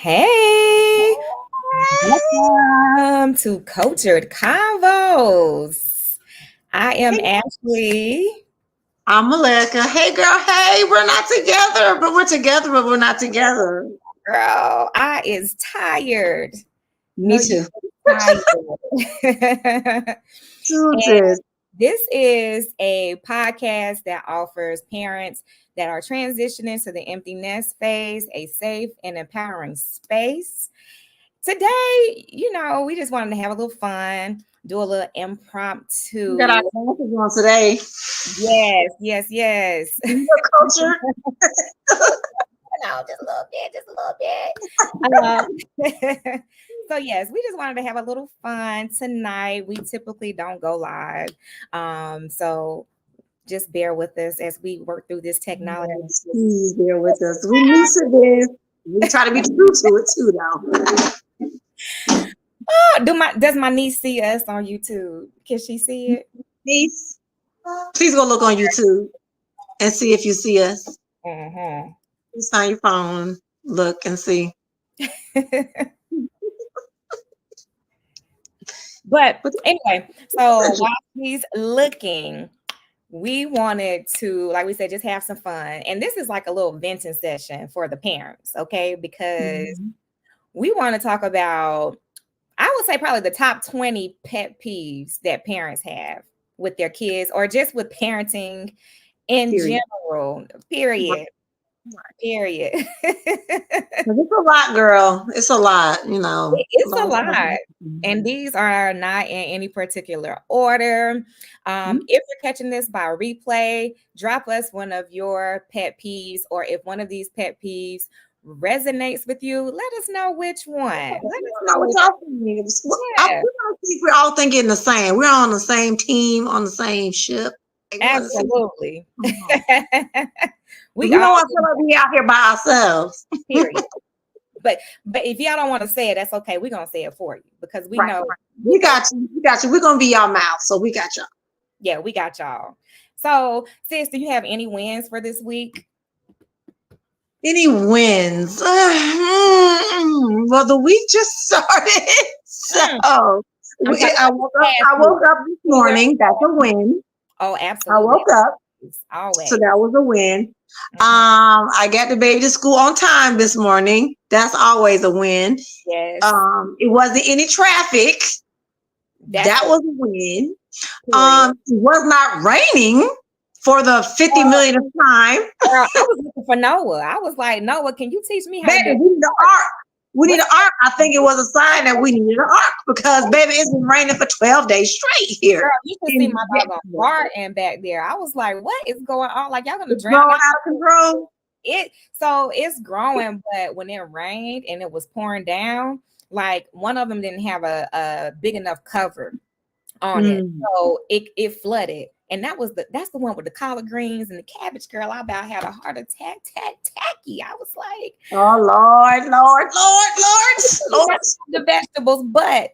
Hey, welcome to Cultured Convos. I am Hey, Ashley. I'm Malika. Hey, girl. Hey, we're not together, but we're together, but we're not together. Girl, I is tired. No, Me you too. tired. Too, And sis. this is a podcast that offers parents that are transitioning to the empty nest phase a safe and empowering space. Today, we just wanted to have a little fun, do a little We got our impromptu. glasses on today. Yes, yes, yes. You know, culture. No, just a little bit. So yes, we just wanted to have a little fun tonight. We typically don't go live, so just bear with us as we work through this technology. Yes, please bear with us. We new to this. We try to be true to it too, though. Oh, does my niece see us on YouTube? Can she see it? Please, please go look on YouTube and see if you see us. Mm-hmm. Please find your phone, look and see. But But anyway, so while he's looking, we wanted to, like we said, just have some fun. And this is like a little venting session for the parents, okay? Because Mhm. we want to talk about, I would say, probably the top 20 pet peeves that parents have with their kids or just with parenting in Period. general, period. Period. It's a lot, girl. It's a lot, you know. It's a lot. And these are not in any particular order. If you're catching this by replay, drop us one of your pet peeves, or if one of these pet peeves resonates with you, let us know which one. Let us know What which y'all think? yeah, We don't think we're all thinking the same. We're on the same team, on the same ship. Like, we're on the same. absolutely. Come on. We We don't all want to feel like we out here by ourselves. period. But if y'all don't want to say it, that's okay. We're gonna say it for you because we Right. know We got you. We got you. We're gonna be y'all mouth, so we got y'all. yeah, we got y'all. So, sis, do you have any wins for this week? Any wins? Well, the week just started, Mm, so I'm talking I about woke the up. past I week. woke up this morning. That's a win. Oh, I absolutely. woke up. So Always. that was a win. Mhm. I got the baby to school on time this morning. That's always a win. Yes. It wasn't any traffic. That's That a was a win. period. It was not raining for the 50 Girl, millionth time. girl, I was looking for Noah. I was like, Noah, can you teach me how to Baby, do we need an ark. We need what's an ark. I think it was a sign that we needed an ark because, baby, it's been raining for 12 days straight girl? here. You should see In my doggone Jacksonville. garden back there. I was like, what is going on? Like y'all gonna It's drown growing out out of control. it. So it's growing, but when it rained and it was pouring down, like one of them didn't have a big enough cover on it. Mm. So it flooded. And that's the one with the collard greens and the cabbage, girl. I about had a heart attack, tacky. I was like, Oh, Lord, Lord, Lord, Lord. the vegetables, but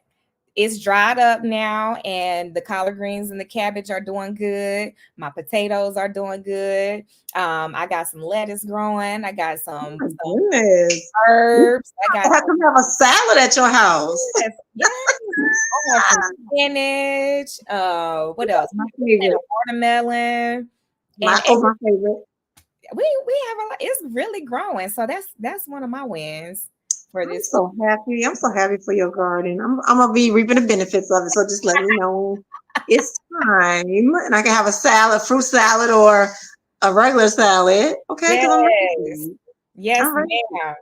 it's dried up now, and the collard greens and the cabbage are doing good. My potatoes are doing good. I got some lettuce growing. I got some, My some goodness. You herbs. I got have to have a salad at your house. yes, yes. I have some spinach. What else? My And favorite. watermelon. And My favorite. we have a lot. It's really growing. So that's one of my wins for I'm this. so happy. I'm so happy for your garden. I'm gonna be reaping the benefits of it. So just let me know it's time, and I can have a salad, fruit salad, or a regular salad. Okay, because I'm Yes. ready. Yes, I'm ready. ma'am.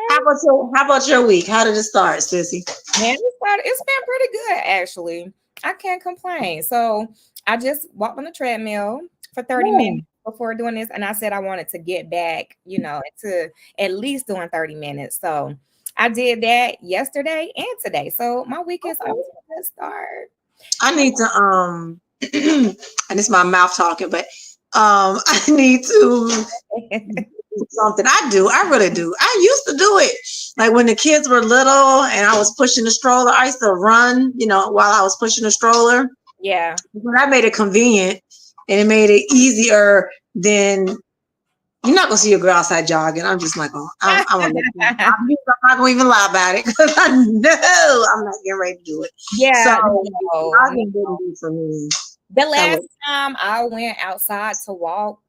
How Mhm. about your week? How did it start, Sissy? Man, it's been pretty good actually. I can't complain. So I just walked on the treadmill for 30 Yeah. minutes before doing this, and I said I wanted to get back, to at least doing 30 minutes. So I did that yesterday and today. So my week is off to Okay. a good start. I need to and it's my mouth talking, but I need to do something. I really do. I used to do it. Like when the kids were little and I was pushing the stroller, I used to run, while I was pushing the stroller. Yeah. But that made it convenient and it made it easier than You're not gonna see a girl outside jogging. I'm just not gonna. I'm gonna let you. I'm not gonna even lie about it because I know I'm not getting ready to do it. So Yeah, no, jogging didn't do for me. the That last was time I went outside to walk,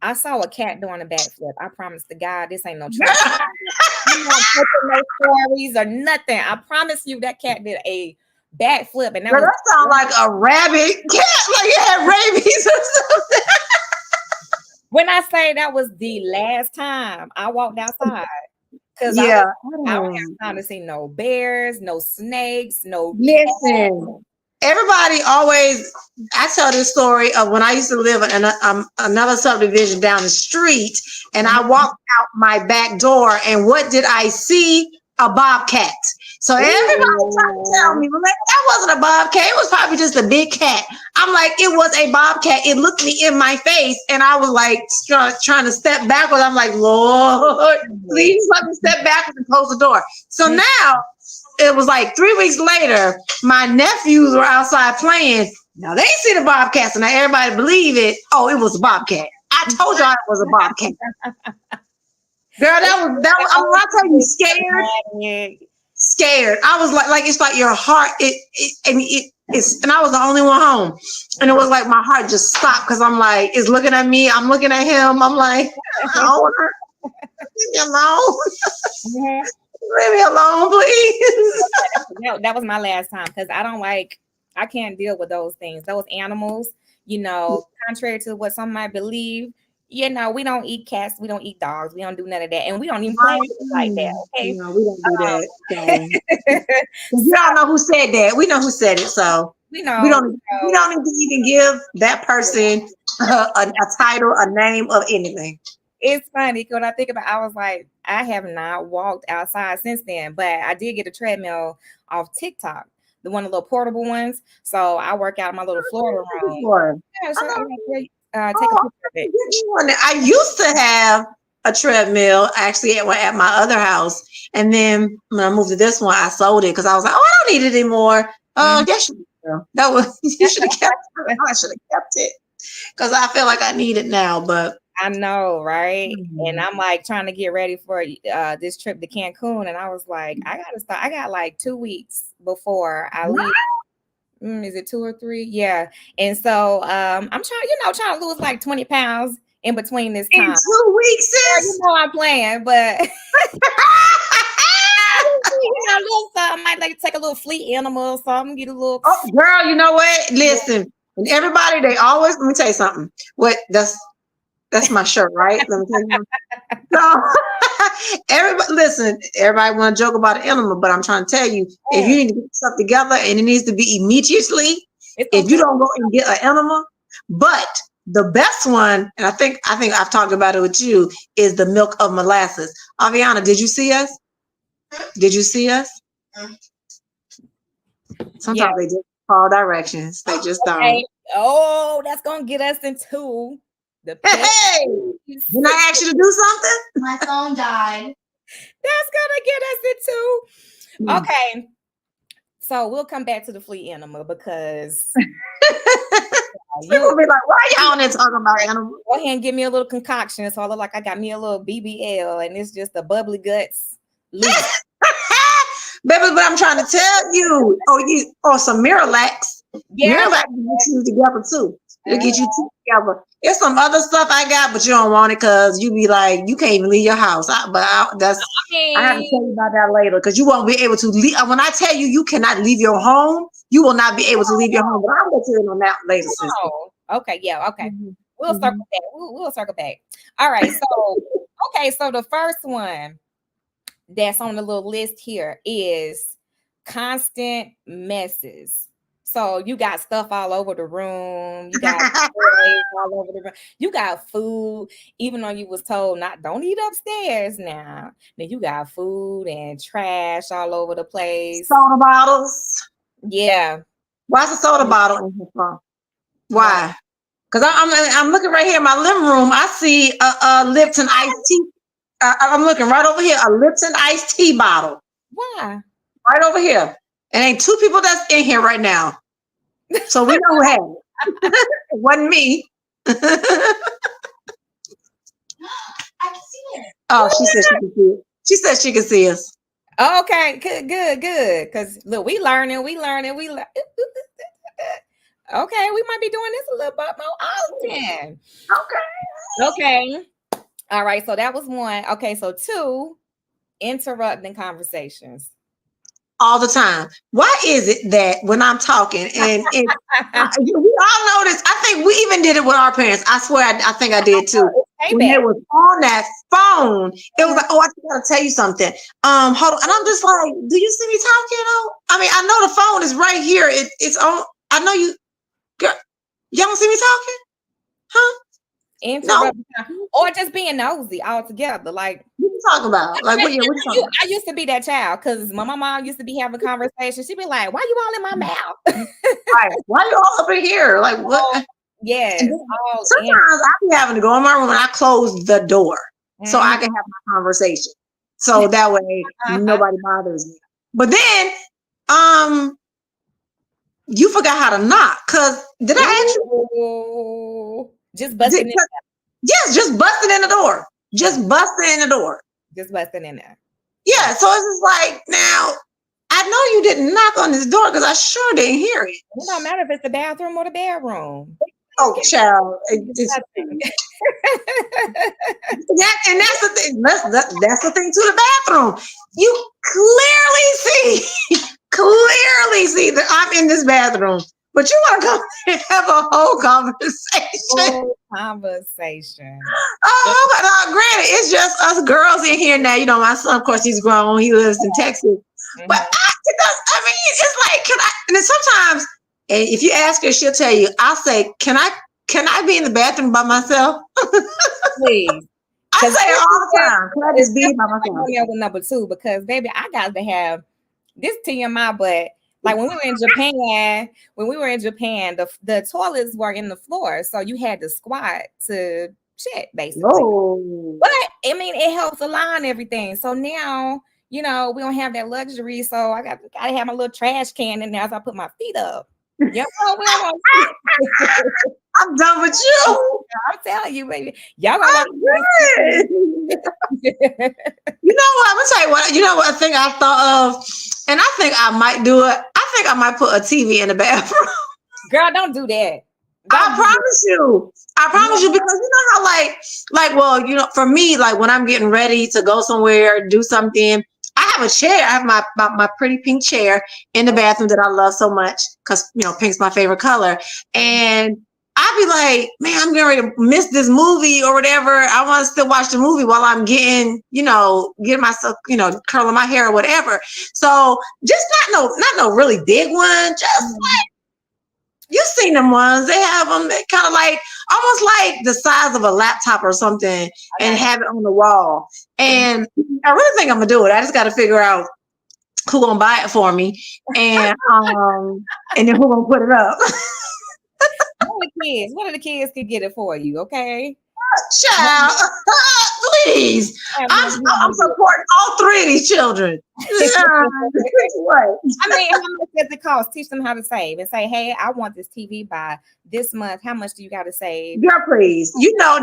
I saw a cat doing a backflip. I promise to God, this ain't no trick. I'm not taking no stories or nothing. I promise you that cat did a backflip, and that girl, was that sounds like a rabid cat, like it had rabies or something. when I say that was the last time I walked outside because Yeah. I don't have time to see no bears, no snakes, no cat. Listen, everybody always. I tell this story of when I used to live in another subdivision down the street, and I Mhm. walked out my back door, and what did I see? A bobcat. So everybody tried to tell Ooh. me, well, that wasn't a bobcat. It was probably just a big cat. I'm like, it was a bobcat. It looked me in my face, and I was like trying to step backwards. I'm like, Lord, please let me step backwards and close the door. So Mm. now it was like 3 weeks later, my nephews were outside playing. Now they see the bobcat, so now everybody believe it. Oh, it was a bobcat. I told y'all it was a bobcat. Girl, I'm not telling you, scared. I was like it's like your heart. It's, and I was the only one home, and it was like my heart just stopped because I'm like, it's looking at me. I'm looking at him. I'm like, oh, leave me alone. Mhm. Leave me alone, please. That was my last time because I can't deal with those things. Those animals, contrary to what some might believe, we don't eat cats, we don't eat dogs, we don't do none of that, and we don't even play with it like that. Okay. No, we don't do Um, that. So. We all know who said that. We know who said it. So we we know, don't. We don't need to even give that person a title, a name of anything. it's funny because when I think about, I was like, I have not walked outside since then, but I did get a treadmill off TikTok, the one of the little portable ones. So I work out in my little Florida room. Before. Yeah, I so know. take a Oh, picture of it. I used to have a treadmill actually at my other house, and then when I moved to this one, I sold it because I was like, oh, I don't need it anymore. Oh, Mhm. yes, you do. That was you should have kept it. I should have kept it because I feel like I need it now. But I know, right? And hmm. I'm like trying to get ready for this trip to Cancun, and I was like, I gotta start. I got like 2 weeks before I leave. Is it 2 or 3? Yeah. And so I'm trying to lose like 20 pounds in between this In time. 2 weeks, Girl, sis. I'm playing, but a little something. I might like take a little fleet animal or something, get a little. Oh, girl, you know what? Listen, and everybody, they always let me tell you something. What that's my shirt, right? Let me tell you. So everybody, listen. Everybody want to joke about an animal, but I'm trying to tell you, if you need to get stuff together and it needs to be immediately, It's gonna if you come. don't go and get an animal, but the best one, and I think I've talked about it with you, is the milk of molasses. Aviana, did you see us? Did you see us? Yeah. Sometimes they just follow directions. They just don't. Okay. Oh, that's gonna get us into the Hey, pet hey, peeves. didn't I ask you to do something? My phone died. That's gonna get us into. Hmm. Okay. So we'll come back to the fleet animal because People you be like, why y'all on there talking about animals? go ahead and give me a little concoction. So I look like I got me a little BBL and it's just the bubbly guts loose. Baby, but I'm trying to tell you. Some Miralax. Yeah. Miralax will get you together too. It'll Uh, get you two together. There's some other stuff I got, but you don't want it because you be like, you can't even leave your house. I have to tell mean, you about that later because you won't be able to leave. When I tell you, you cannot leave your home, you will not be able to leave your home. But I'll let you in on that later, sister. oh, okay, yeah, okay. Mhm. We'll circle Mhm. back. We'll circle back. All right. So, okay. So the first one that's on the little list here is constant messes. So you got stuff all over the room. You got toys all over the room. You got food, even though you was told not don't eat upstairs now. Then you got food and trash all over the place. Soda bottles. Yeah. Why's the soda bottle in here from? Why? Why? Because I'm looking right here in my living room. I see a Lipton iced tea. I'm looking right over here, a Lipton iced tea bottle. Why? Right over here. And ain't two people that's in here right now. So we know who had it. It wasn't me. Oh, she said she can see it. She said she can see us. Okay, good, good, good. Cause look, we learning, Okay, we might be doing this a little bit more often. Okay. Okay. All right. So that was one. Okay. So two, interrupting conversations. All the time. Why is it that when I'm talking we all know this? I think we even did it with our parents. I swear, I think I did too. It's When payback. they was on that phone, it was like, oh, I gotta tell you something. Hold on, and I'm just like, do you see me talking? Oh, I mean, I know the phone is right here. It's on. I know you, girl. Y'all don't see me talking, huh? No. Interrupting, or just being nosy altogether. Like, What you talking about? Like, what? Yeah, what you talking about? I used to be that child because my mom used to be having conversations. She'd be like, "Why you all in my mouth?" Right. Why you all up in here? Like, what? Oh, And yes, then all in. sometimes I be having to go in my room and I close the door so I Mhm. can have my conversation. So that way nobody bothers me. But then, you forgot how to knock. Cause did I ask you? Ooh, just Did, busting in, yes, just busting in the door. Just busting in the door. just busting in there. Yeah. Right. So it's just like now I know you didn't knock on this door because I sure didn't hear it. It don't matter if it's the bathroom or the bedroom. Oh, child. And that's the thing. That's the thing to the bathroom. You clearly see that I'm in this bathroom, but you want to come and have a whole conversation. Whole conversation. Oh, but granted, it's just us girls in here now. You know, my son, of course, he's grown. He lives in Texas. But Mhm. I mean, it's like, can I? And then sometimes, and if you ask her, she'll tell you. I'll say, can I be in the bathroom by myself? Please. I Because say it all the time. Can I just be by like myself? with number two, because baby, I got to have this TMI, but like when we were in Japan, the toilets were in the floor, so you had to squat to shit, basically. No. But I mean, it helps align everything. So now, we don't have that luxury. So I gotta have my little trash can in there as I put my feet up. We don't want to. I'm done with you. I'm telling you, baby, y'all gonna I'm want good. to. You know what? I'm gonna tell you what. You know what thing I thought of, and I think I might do it. I think I might put a TV in the bathroom. Girl, don't do that. I Don't do that. promise you. I promise you because you know how well, for me, like when I'm getting ready to go somewhere, do something, I have a chair. I have my pretty pink chair in the bathroom that I love so much because pink's my favorite color. And I'd be like, man, I'm getting ready to miss this movie or whatever. I want to still watch the movie while I'm getting myself, curling my hair or whatever. So just not no really big one, just you've seen them ones. They have them kind of like almost like the size of a laptop or something and have it on the wall. And I really think I'm gonna do it. I just got to figure out who gonna buy it for me and then who gonna put it up. One of the kids could get it for you, okay? Child, please. I'm supporting all three of these children. What? I mean, how much does it cost? Teach them how to save and say, hey, I want this TV by this month. How much do you got to save? Girl, please. Now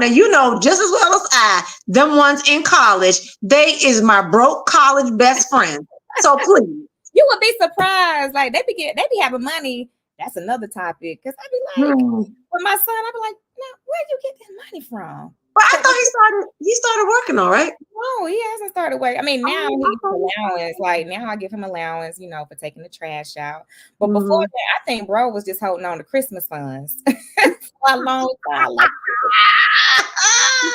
just as well as I, them ones in college, they is my broke college best friend. So please. You would be surprised. Like they be having money. That's another topic. Because I'd be like, with my son, I'd be like, now, where'd you get that money from? Well, I thought he started working, all right. No, he hasn't started working. I mean, now he gets allowance. Like now I give him allowance, for taking the trash out. But before that, I think bro was just holding on to Christmas funds for a long time. Like he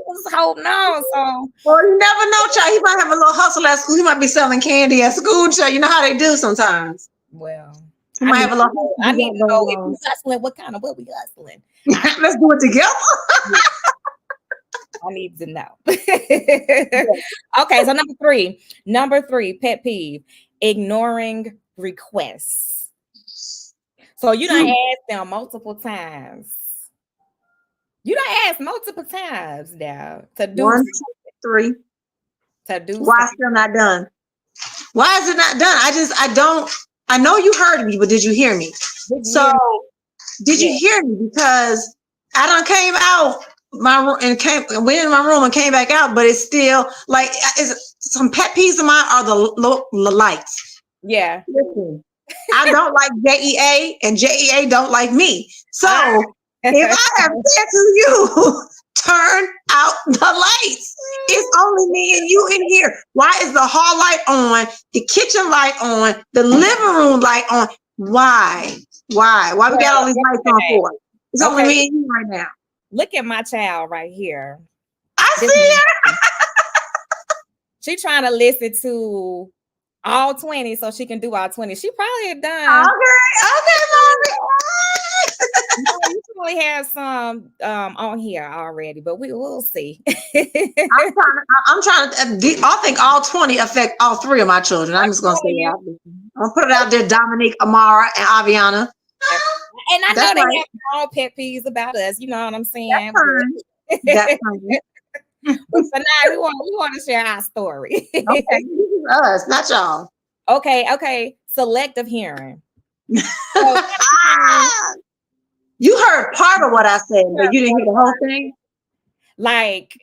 was holding on. So well, you never know, child. He might have a little hustle at school. He might be selling candy at school, child. You know how they do sometimes. Well, he might have a little I need to know if we hustling, what we hustling. Let's do it together. I need to know. Okay, so number three, pet peeve, ignoring requests. So you done asked them multiple times. You done asked multiple times now to do 1, 2, 3. To do why still not done? Why is it not done? I know you heard me, but did you hear me? Did you hear me? Because I done came out my room and went in my room and came back out, but it's still like it's some pet peeves of mine are the lights. Yeah. Listen, I don't like JEA and JEA don't like me. So if I have said to you, turn out the lights. It's only me and you in here. Why is the hall light on, the kitchen light on, the living room light on? Why? Why we got all these lights on for? It's only me and you right now. Look at my child right here. I see her. She trying to listen to all 20 so she can do all 20. She probably done. Okay, mommy. No, you probably have some on here already, but we'll see. I'm trying to. I think all 20 affect all 3 of my children. I'm just gonna say that. I'm gonna put it out there: Dominique, Amara, and Aviana. And I know they have their own pet peeves about us. You know what I'm saying? That's fine. So now we want to share our story. Okay, us, not y'all. Okay. Selective hearing. You heard part of what I said, but you didn't hear the whole thing. Like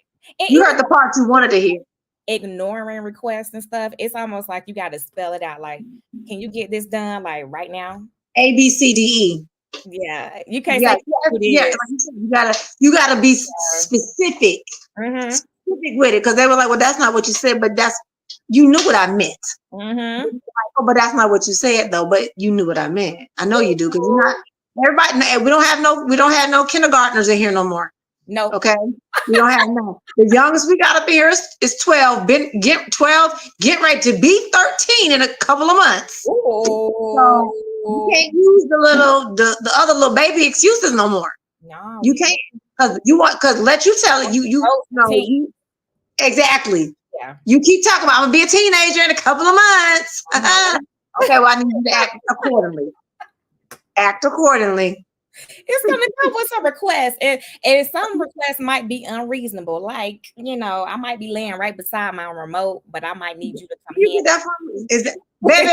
you heard the part you wanted to hear. Ignoring requests and stuff. It's almost like you got to spell it out. Like, can you get this done? Like right now? A, B, C, D, E. Yeah, you can't say you gotta be specific. Specific with it, because they were like, well, that's not what you said, but you knew what I meant. Like, oh, but that's not what you said though, but you knew what I meant. I know you do, because you're not everybody. We don't have no kindergartners in here no more. No. Okay. We don't have no. The youngest we got up here is 12. Get ready to be 13 in a couple of months. So you can't use the other little baby excuses no more. No. You can't, because let you tell it, you exactly. Yeah. You keep talking about I'm gonna be a teenager in a couple of months. Okay, well, I need you to act accordingly. Act accordingly. It's gonna come with some requests, and some requests might be unreasonable. Like, I might be laying right beside my remote, but I might need you to come in. Baby,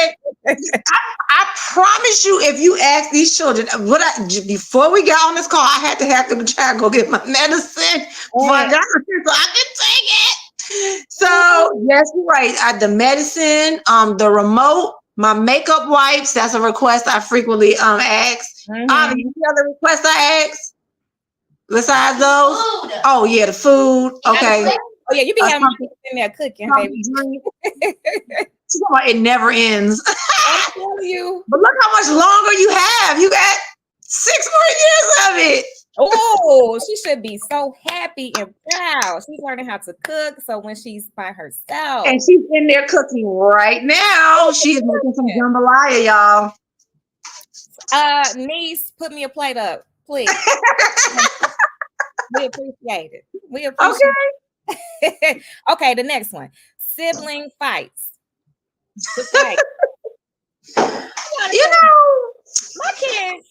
I promise you, if you ask these children, before we got on this call, I had to have the child go get my medicine before I got here so I can take it. So yes, you're right. The medicine, the remote, my makeup wipes. That's a request I frequently ask. Any other requests I ask besides those? Food. Oh yeah, the food. Okay. Oh yeah, you be having in there cooking, baby. It never ends. I'm telling you. But look how much longer you have. You got 6 more years of it. Oh, she should be so happy and proud. She's learning how to cook, so when she's by herself. And she's in there cooking right now. She's making some jambalaya, y'all. Niece, put me a plate up, please. We appreciate it. We appreciate it. Okay, the next one. Sibling fights. My kids.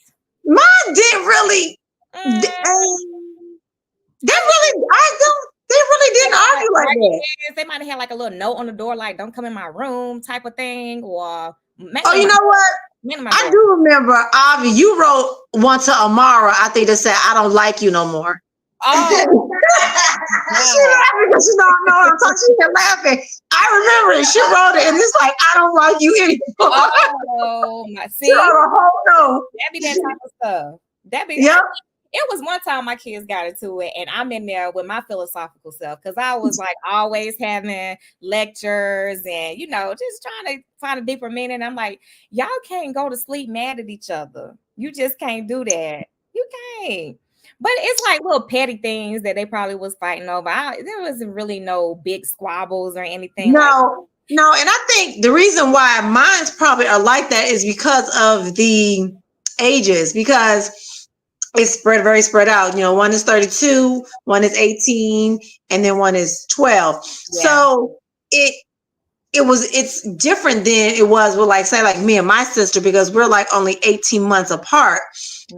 Mine didn't really. They really didn't argue like that. They might have had like a little note on the door, like "Don't come in my room" type of thing, or you know what? I do remember, Avi, you wrote one to Amara. I think that said, "I don't like you no more." Oh, she laughing because she don't know I'm talking. She's laughing. I remember it. She wrote it, and it's like, "I don't like you anymore." Oh my! See, she wrote a whole note. That be that type of stuff. It was one time my kids got into it, and I'm in there with my philosophical self because I was like always having lectures and just trying to find a deeper meaning. I'm like, y'all can't go to sleep mad at each other. You just can't do that. You can't. But it's like little petty things that they probably was fighting over. There wasn't really no big squabbles or anything. No, and I think the reason why mine's probably are like that is because of the ages, because it's very spread out. One is 32, one is 18, and then one is 12. Yeah. So it's different than it was with like me and my sister, because we're like only 18 months apart.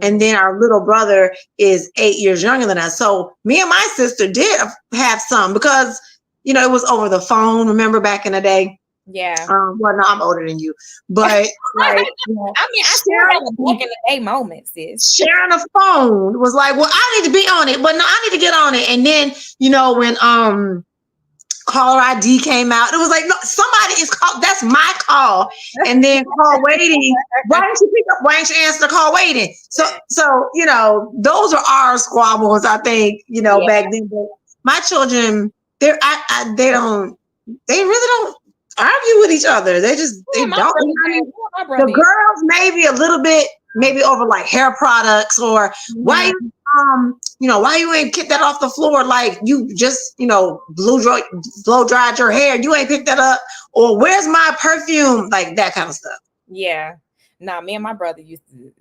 And then our little brother is 8 years younger than us. So me and my sister did have some because, it was over the phone. Remember back in the day? Yeah. Well, no, I'm older than you, but like, you know, I mean, I still sharing, have a back in the day moment, sis. sharing a phone was like, well, I need to be on it, but no, I need to get on it. And then, you know, when caller ID came out, it was like, no, somebody is called. That's my call. And then call waiting. Why didn't you pick up? Why didn't you answer the call waiting? So you know, those are our squabbles. I think you know Yeah. back then. But my children, they don't, they really don't argue with each other. They My don't. brother, I mean, my the brother. girls maybe a little bit, maybe over like hair products or why you Mhm. you know, why you ain't get that off the floor like you just, you know, blow dried your hair. You ain't picked that up. Or where's my perfume? Like that kind of stuff. Yeah. Nah, me and my brother used to,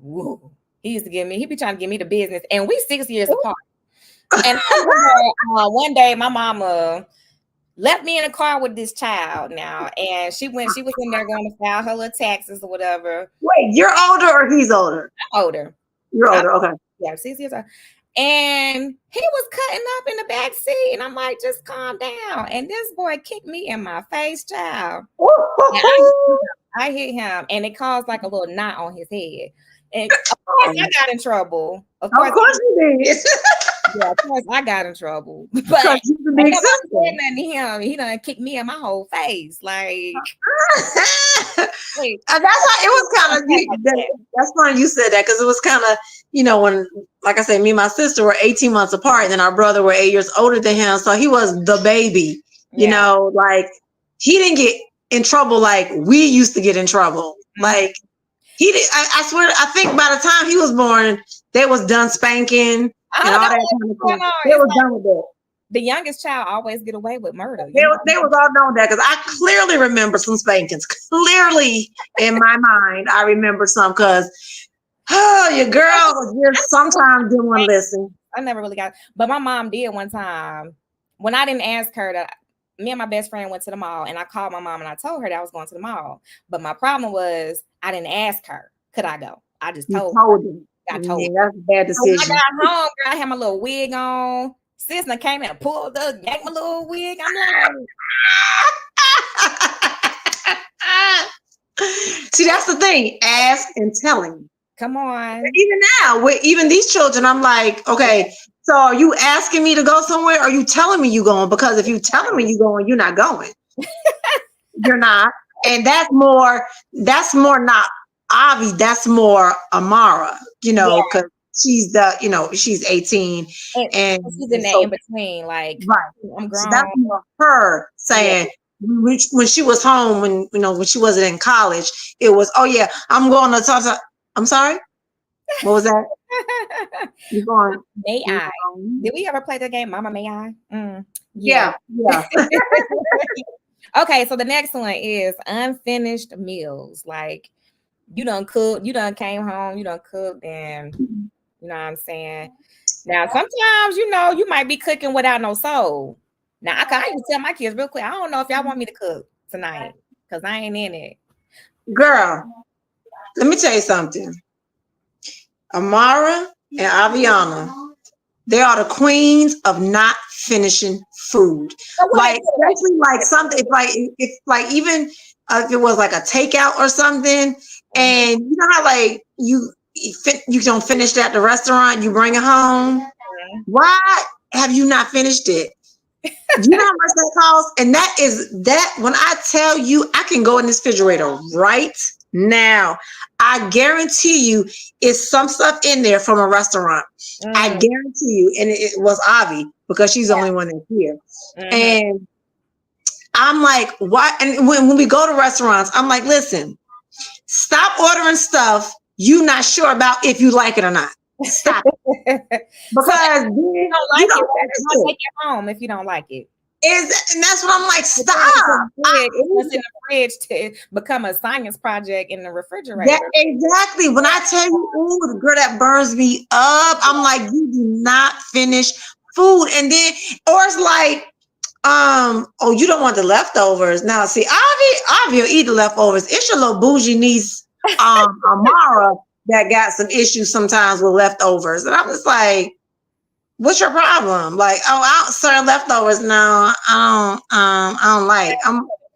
woo. He used to give me, he be trying to give me the business. And we 6 years apart. And I remember one day my mama left me in a car with this child now. And she was in there going to file her little taxes or whatever. Wait, you're older or he's older? I'm older. You're I'm, older. Okay. yeah, 6 years old. And he was cutting up in the back seat. And I'm like, just calm down. And this boy kicked me in my face, child. And I hit him, and it caused like a little knot on his head. And of course, I got in trouble. Of Of course, course you did. yeah, of course, I got in trouble. But Because you're the ain't big nobody said sister. nothing to him. He done kicked me in my whole face. Like, wait, That's how it was kind of. like that. That's funny you said that because it was kind of, you know, when, like I said, me and my sister were 18 months apart, and then our brother were 8 years older than him, so he was the baby. You Yeah. know, like he didn't get in trouble like we used to get in trouble. Like he did. I swear. I think by the time he was born, they was done spanking I and don't all know that what's kind of going stuff. on. They It's was like done with that. the youngest child always get away with murder. They was all done with that because I clearly remember some spankings. Clearly in my mind, I remember some because oh, your girl was just sometimes didn't want to listen. I never really got, but my mom did one time when I didn't ask her to. Me and my best friend went to the mall, and I called my mom and I told her that I was going to the mall. But my problem was I didn't ask her, could I go? I just You told told them. her. I Yeah, told her. that's a bad So when I decision. got home, girl, I had my little wig on. Sis came in and pulled up, yanked my little wig. I'm like, See, that's the thing. Ask and telling. come on. Even now, with even these children, I'm like, okay, so are you asking me to go somewhere? Or are you telling me you going? Because if you telling me you going, you're not going. You're not. And that's more not Avi, that's more Amara, you know, Yeah. because she's the, you know, she's 18 And and, she's in and that so in between. Like, right. I'm So that's grown. more her Yeah. saying when she was home, when you know, when she wasn't in college, it was, oh yeah, I'm going to talk to, I'm sorry, what was that? You going? May You I? going? Did we ever play the game, Mama May I? Yeah. Yeah, yeah. Okay, so the next one is unfinished meals. Like you done cooked, you done came home, you done cooked, and you know what I'm saying. Now, sometimes you might be cooking without no soul. Now, I used to tell my kids real quick, I don't know if y'all want me to cook tonight because I ain't in it. Girl, let me tell you something. Amara and Aviana, they are the queens of not finishing food. So Like, especially like something, if like even if it was like a takeout or something, and you know how like you don't finish that at the restaurant, you bring it home. Why have you not finished it? You know how much that costs? And that is that when I tell you I can go in this refrigerator right now. I guarantee you it's some stuff in there from a restaurant. I guarantee you. And it was Avi because she's the only one that's here. And I'm like, why? And when we go to restaurants, I'm like, listen, stop ordering stuff you not sure about if you like it or not. Stop. So Because if then you don't you like it, don't finish don't it. take it home if you don't like it. And that's what I'm like, stop. It's what's in the fridge to become a science project in the refrigerator. That exactly. When I tell you, ooh, the girl that burns me up, I'm like, you do not finish food. And then, or it's like, oh, you don't want the leftovers. Now, see, Avi will eat the leftovers. It's your little bougie niece, Amara, that got some issues sometimes with leftovers. And I'm just like, what's your problem? Like, oh, I don't serve leftovers. No, I don't like.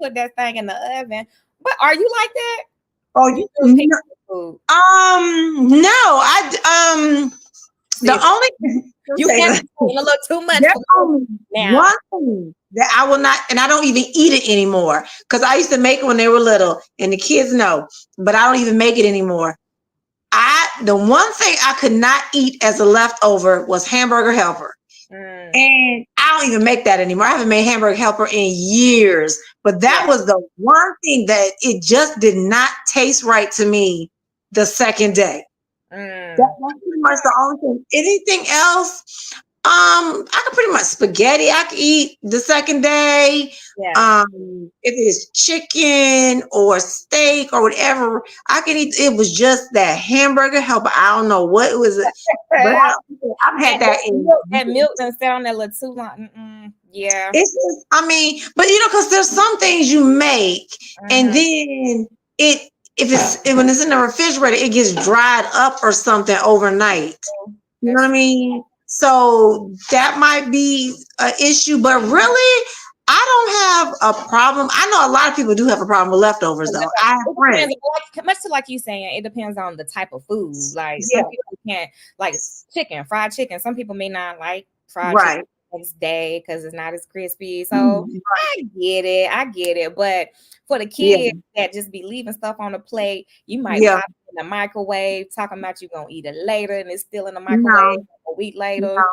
put that thing in the oven. But are you like that? Oh, You still take no, food. no, the See, only you say have that. been saying a little too much There's for only me now. one thing that I will not, and I don't even eat it anymore because I used to make it when they were little, and the kids know, but I don't even make it anymore. The one thing I could not eat as a leftover was hamburger helper. Mm, And I don't even make that anymore. I haven't made hamburger helper in years. But that yeah. was the one thing that it just did not taste right to me the second day. Mm, That's pretty much the only thing. Anything else, I could pretty much spaghetti I could eat the second day. yeah. If it's chicken or steak or whatever, I can eat. It was just that hamburger helper. I don't know what it was, but I've had that in. That milk done sat on that little too long. Mm-mm. Yeah. It's just, I mean, but because there's some things you make, and Mm-hmm. then it when it's in the refrigerator, it gets dried up or something overnight. You know what That's I true. mean? So that might be an issue, but really, I don't have a problem. I know a lot of people do have a problem with leftovers, though. I have It friends. depends, like much to like you saying, it depends on the type of food. Like Yeah, some people can't like chicken, fried chicken. Some people may not like fried chicken right. the next day because it's not as crispy. So Mhm. I get it. But for the Yeah, kids that just be leaving stuff on the plate, you might yeah. pop it in the microwave, talking about you gonna eat it later, and it's still in the microwave No, a week later. no.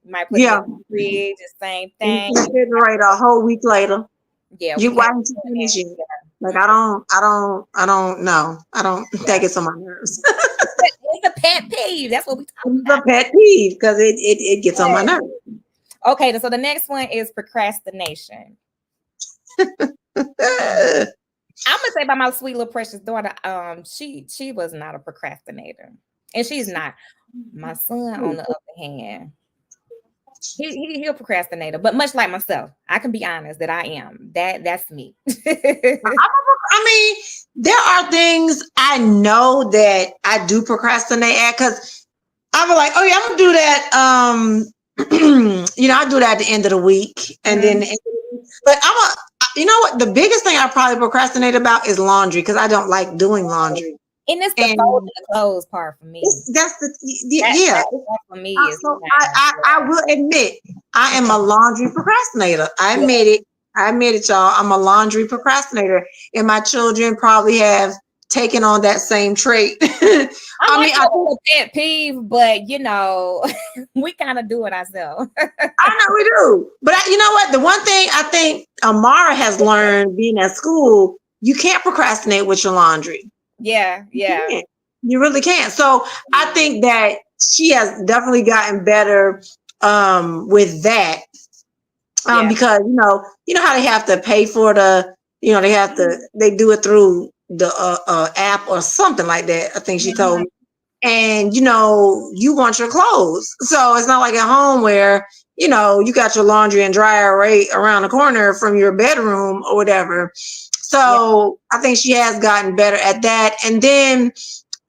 You might put it in Yeah. the fridge, the same In thing. the refrigerator a whole week later. Yeah, we Why can't didn't you do finish it? that. Like Mm-mm. I don't know. I don't Yeah. take it on my nerves. It's a pet peeve. That's what we talking It's about. a pet peeve because it gets on my nerves. Okay, so the next one is procrastination. I'm gonna say about my sweet little precious daughter. She was not a procrastinator, and she's not. My son, on the other hand, he'll procrastinator, but much like myself, I can be honest that I am. That's me. I mean, there are things I know that I do procrastinate at because I'm like, oh yeah, I'm gonna do that. I do that at the end of the week, and then, Mhm. but you know what? The biggest thing I probably procrastinate about is laundry because I don't like doing laundry, And it's the folding and the clothes part for me. that's the yeah. That for me is So yeah. I will admit I am a laundry procrastinator. I admit it, y'all. I'm a laundry procrastinator, and my children probably have taken on that same trait. I I like mean, it as a pet peeve, but we kind of do it ourselves. I know we do, but you know what? The one thing I think Amara has learned being at school, you can't procrastinate with your laundry. Yeah, You yeah. can't. You really can't. So I think that she has definitely gotten better with that Yeah. because how they have to pay for they do it through the app or something like that. I think she told Mhm. me, and you want your clothes, so it's not like at home where you got your laundry and dryer right around the corner from your bedroom or whatever. Yeah. So I think she has gotten better at that, and then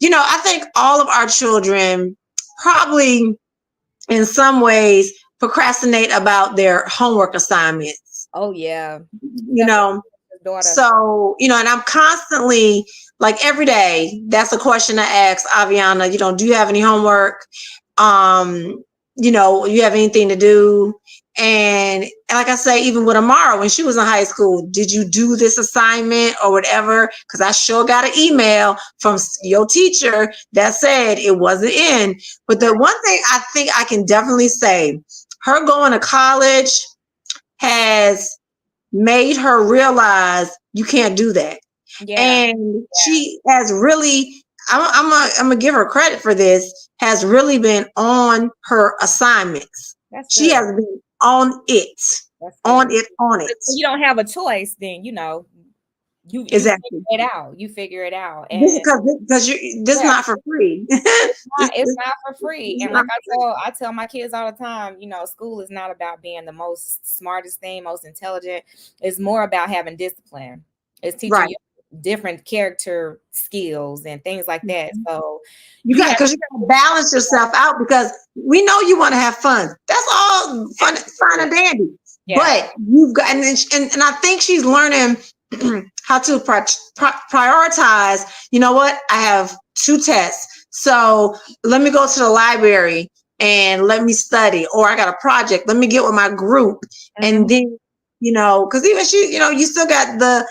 I think all of our children probably in some ways procrastinate about their homework assignments, Oh yeah. you Especially know. his daughter. So, and I'm constantly like every day, that's a question I ask Aviana, do you have any homework? Um, you have anything to do? And like I say, even with Amara, when she was in high school, did you do this assignment or whatever? Because I sure got an email from your teacher that said it wasn't in. But the Right. one thing I think I can definitely say, her going to college has made her realize you can't do that. Yeah. And she has really, I'm gonna give her credit for this, has really been on her assignments. That's She good. has been on it, That's on good. it, on But it. when you don't have a choice, then you figure Exactly. it out. You figure it out. This is And because this is yeah, not for free. this, it's this, not for free. this is And not like for free. I tell my kids all the time, school is not about being the most smartest thing, most intelligent. It's more about having discipline. It's teaching Right. you different character skills and things like that. So you have Because you got to balance yourself out because we know you want to have fun. That's all fun, fine and dandy. yeah. But you've got, and I think she's learning how to prioritize. You know what? I have 2 tests. So let me go to the library and let me study. Or I got a project. Let me get with my group. And Mhm. then, because even she, you still got the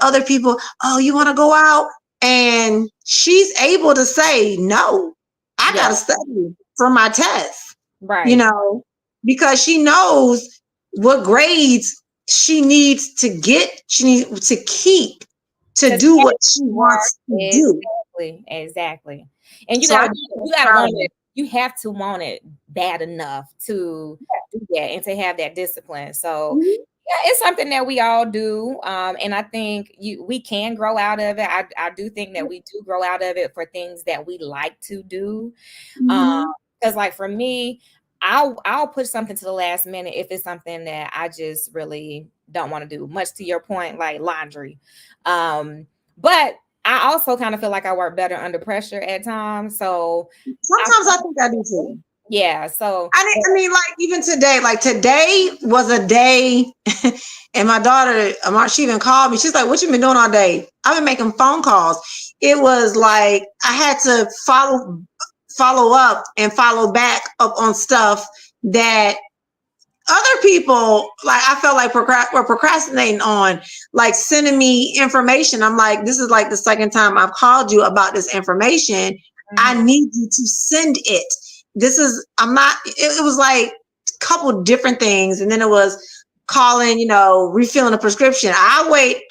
other people. Oh, you want to go out? And she's able to say, no, I got Yeah, to study for my test, you right. know, because she knows what grades she needs to keep to To do stand what she for wants to do. exactly, exactly. And So I just you gotta proud want of her. it. You have to want it bad enough to do that and to have that discipline. So Mhm, yeah, it's something that we all do. And I think we can grow out of it. I do think that we do grow out of it for things that we like to do. Um, mhm. because like for me, I'll push something to the last minute if it's something that I just really don't want to do. Much to your point, like laundry. But I also kind of feel like I work better under pressure at times. So I Sometimes I think I do too. yeah, so Like even today, like today was a day, and my daughter, she even called me. She's like, "What you been doing all day?" I've been making phone calls. It was like I had to follow up and follow back up on stuff that other people, like I felt like were procrastinating on, like sending me information. I'm like, this is like the second time I've called you about this information. I mhm, need you to send it. This is I'm not. It was like a couple different things, and then it was calling, refilling a prescription. I wait,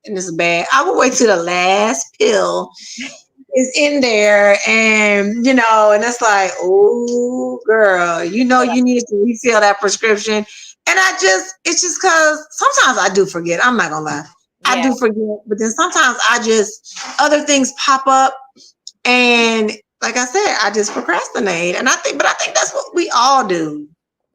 and this is bad. I would wait to the last pill is in there, and it's like, oh girl, you need to refill that prescription. And it's just because sometimes I do forget. I'm not gonna lie, I yeah, do forget, but then sometimes other things pop up, and like I said, I just procrastinate. And I think that's what we all do.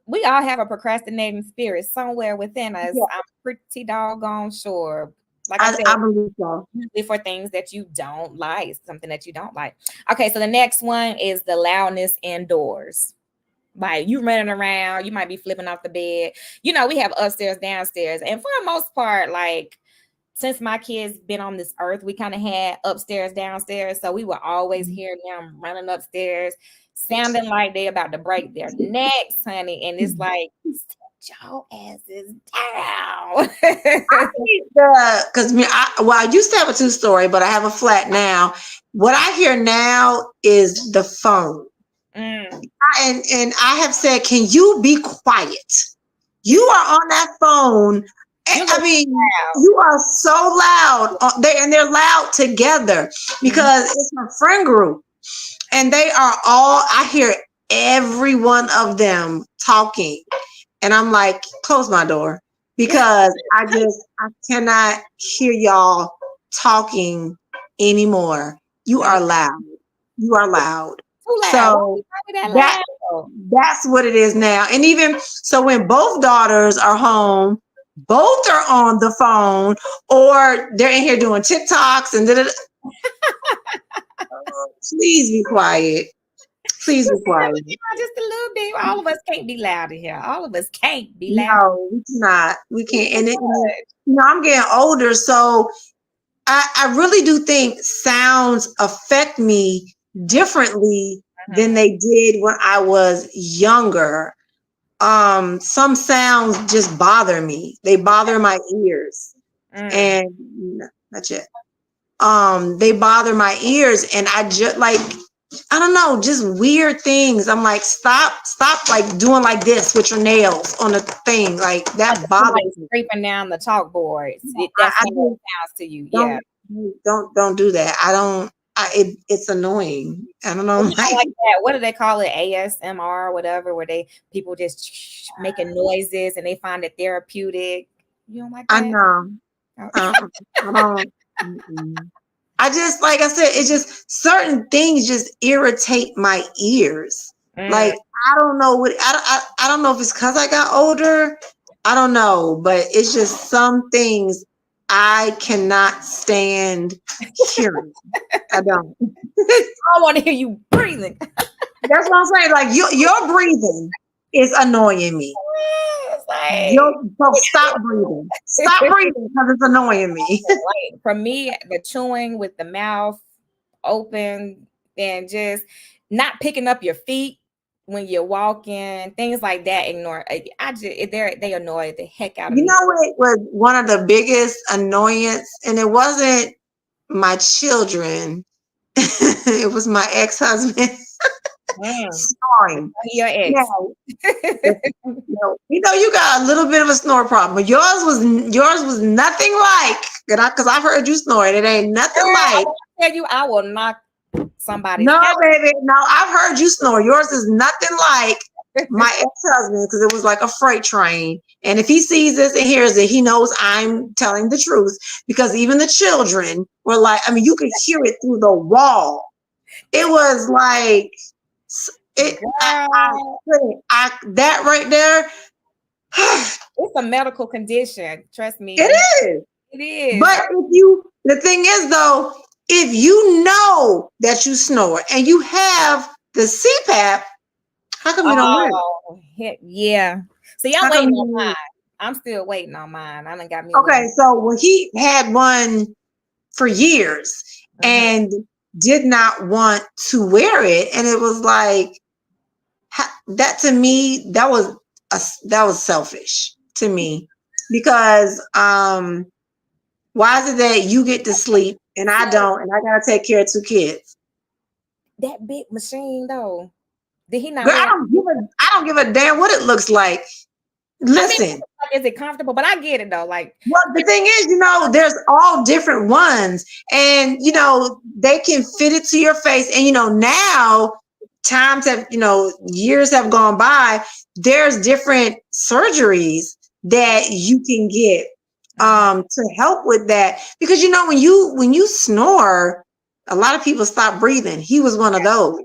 we all have a procrastinating spirit somewhere within us. Yeah, I'm pretty doggone sure. Like I said, I believe so. usually for things that you don't like, something that you don't like. Okay, so the next one is the loudness indoors. Like you running around, you might be flipping off the bed. We have upstairs, downstairs, and for the most part, like since my kids been on this earth, we kind of had upstairs, downstairs, so we would always hear them running upstairs, sounding like they about to break their necks, honey. And it's like, sit your asses down. Because I used to have a 2-story, but I have a flat now. What I hear now is the phone. Mm, And I have said, can you be quiet? You are on that phone. you look loud. You are so loud. They're loud together Mhm. because it's a friend group, and they are all. I hear every one of them talking, and I'm like, close my door because I cannot hear y'all talking anymore. You Let me are loud. You are loud. too loud. Why So you talking that that loud? that's what it is now. And even so, when both daughters are home, both are on the phone or they're in here doing TikToks and please be quiet. Please be Just a quiet. little, just a little bit. All of us can't be loud in here. All of us can't be loud. No, we cannot. We It's can't. too I'm getting older, so I really do think sounds affect me differently than much. they did when I was younger. Some sounds just bother me. They bother my ears, Mm. and that's it. They bother my ears, and I just like, I don't know, just weird things. I'm like, stop, like doing like this with your nails on the thing, like Like that if bothers somebody's me. scraping down the chalkboards. That's I how it just sounds to you. Yeah. don't do that. I don't. It's annoning. I don't know. Well, you don't like that. What do they call it? ASMR or whatever, where people just making noises and they find it therapeutic. You don't like I that? know. Oh. I don't. Mm-mm. I just, like I said, it's just certain things just irritate my ears. Mm, Like I don't know what I don't know if it's because I got older. I don't know, but it's just some things I cannot stand hearing. I don't. I want to hear you breathing. That's what I'm saying. Like you're breathing. is annoying me. It's like, Yo, folks, stop breathing. Stop breathing because it's annoying me. like for me, the chewing with the mouth open and just not picking up your feet when you're walking, things like that. Ignore. I just they annoy the heck out of You me. know what was one of the biggest annoyance, and it wasn't my children. It was my ex-husband Mm, snoring. your ex. Now, you got a little bit of a snore problem, but yours was nothing like, because I've heard you snore, and it ain't nothing Girl, I like. will tell you, I will knock somebody's No, head. baby, no, I've heard you snore. Yours is nothing like my ex-husband because it was like a freight train. And if he sees this and hears it, he knows I'm telling the truth because even the children were like, I mean, you could hear it through the wall. It was like it. Girl, That right there. it's a medical condition. Trust It me, is. it is. But the thing is though, if you know that you snore and you have the CPAP, how come you don't wear it? Oh, heck yeah. See, I'm How come waiting you on don't wear mine. it? I'm still waiting on mine. I done got me a little. Okay, so when he had one for years Mhm. and did not want to wear it, and it was like that to me, that was selfish to me because why is it that you get to sleep and I So don't, and I gotta take care of two kids? that big machine though, did he not Girl, wear it? I don't give a damn what it looks like. I mean, Listen, like, is it comfortable? But I get it though. Like, well, the thing is, there's all different ones, and they can fit it to your face. And now years have gone by. There's different surgeries that you can get mhm. to help with that because when you snore, a lot of people stop breathing. He was one of those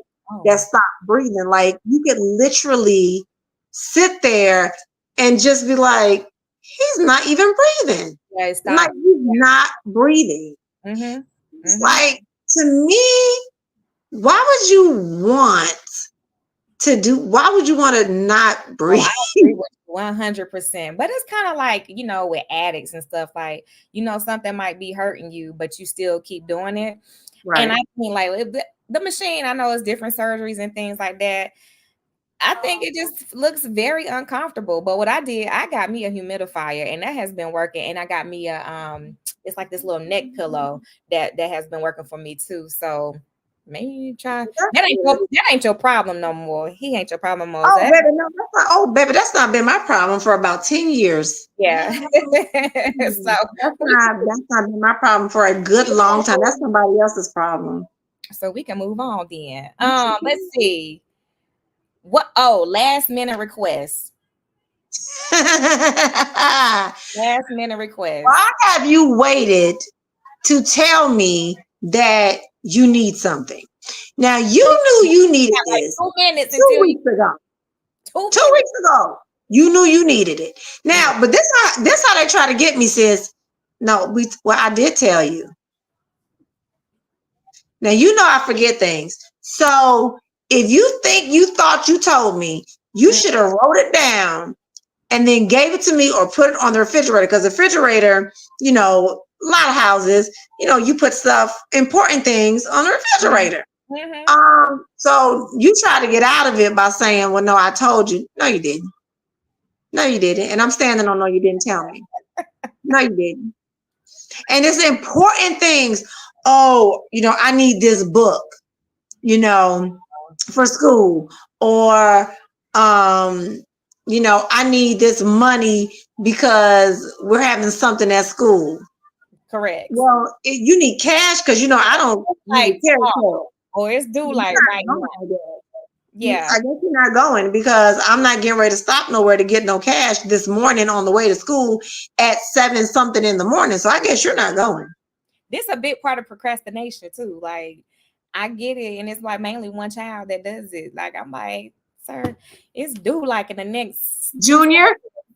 that Oh, stopped breathing. Like you could literally sit there and just be like, he's not even breathing. yeah, Like stop. he's not breathing. Mhm. It's Mhm. like to me, why would you want why would you want to not Oh, breathe? I agree with you 100%. But it's kind of like, with addicts and stuff, like, something might be hurting you, but you still keep doing it. And Right. I mean, like, the machine, I know it's different surgeries and things like that. I think it just looks very uncomfortable. But what I did, I got me a humidifier, and that has been working. And I got me a it's like this little neck pillow that has been working for me too. So maybe try That's that. good. That ain't your problem no more. He ain't your problem no more. Oh, baby, no, that's not. Oh, baby, that's not been my problem for about 10 years. Yeah. So That's not been my problem for a good long time. That's somebody else's problem. we can move on then. Let's see. Last minute request. Why Last minute request. have you waited to tell me that you need something? Now you knew you needed Got like this 2 minutes two until you weeks ago. 2 weeks 2 minutes. ago, you knew you needed it. Mm, Now, but this how they try to get me, sis. No, I did tell you. Now I forget things. So if you think you thought you told me, you mm, should have wrote it down and then gave it to me or put it on the refrigerator. Because the refrigerator, a lot of houses, you put stuff, important things on the mm, refrigerator. mhm. So you try to get out of it by saying, well, no, I told you. No, you didn't. No, you didn't. And I'm standing on no, you didn't tell me. No, you didn't. And it's important things. Oh, I need this book, for school. Or I need this money because we're having something at school. Correct. Well, you need cash because I don't It's need like to carry tomorrow, cash. or it's due You're like right not now. going to that. Yeah. I guess you're not going because I'm not getting ready to stop nowhere to get no cash this morning on the way to school at 7 something in the morning. So I guess you're not going. This a big part of procrastination too. Like I get it, and it's like mainly one child that does it. Like I'm like, sir, it's due like in the next 2 seconds. Junior,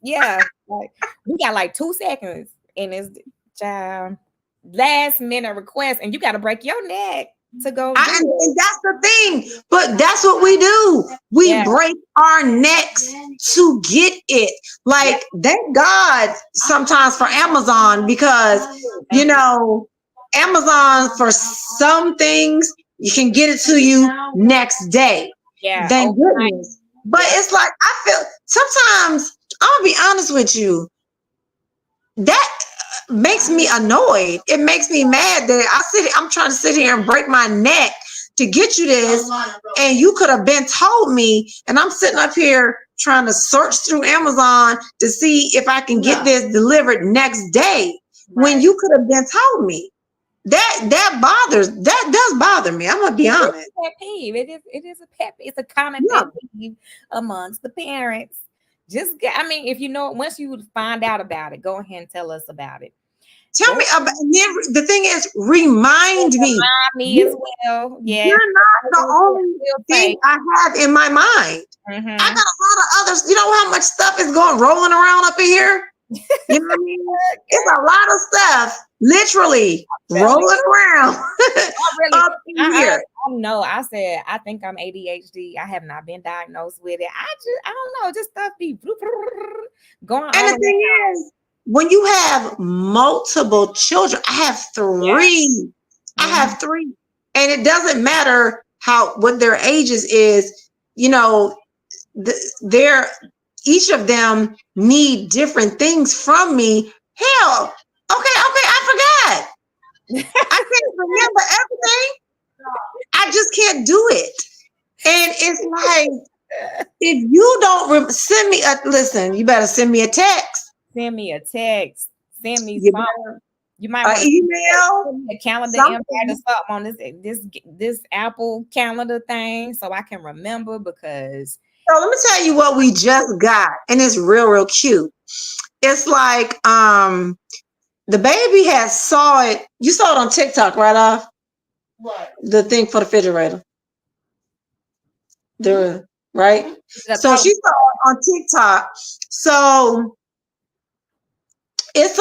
Yeah, like we got like 2 seconds, and it's child last minute request, and you got to break your neck. to go do it. And that's the thing. But that's what we do. We Yeah. break our necks to get it. Yeah. Like, thank God sometimes for Amazon, because, you Thank you. know, Amazon for some things, you can get it to you next day. Yeah. Thank Overnight. goodness. But Yep. it's like, I feel sometimes, I'm going to be honest with you, that makes me annoyed. It makes me mad that I'm trying to sit here and break my neck to get you this, and you could have been told me, and I'm sitting up here trying to search through Amazon to see if I can get this delivered next day when Right. you could have been told me. That does bother me. I'm gonna be It's honest. a pet peeve. It is a pet. It's a common Yeah. pet peeve amongst the parents. I mean, if you know, once you find out about it, go ahead and tell us about it. Tell Go me about, and then the thing is, remind me. remind me as You, well. Yes, you're not I the only will thing say. I have in my mind. I got Mm-hmm. a lot of others. You know how much stuff is going rolling around up in here? You know what I mean? It's a lot of stuff literally Telling rolling around I really, up in here. I know. I said I think I'm ADHD. I have not been diagnosed with it. I don't know. Just stuff be going And all the around. thing is, when you have multiple children, I have Yeah. three. I Mm-hmm. have three. And it doesn't matter what their ages is, you know, they're each of them need different things from me. Hell, okay, I forgot. I can't remember everything. I just can't do it. And it's like, if you don't send me a listen, you better send me a text. Send me a text. Send me You some. better You might an want to email, send me a calendar invite or something. something on this Apple calendar thing so I can remember because So let me tell you what we just got, and it's real cute. It's like the baby has saw it. You saw it on TikTok, right? Off the thing for the refrigerator. The right. the So total. she saw it on TikTok. So it's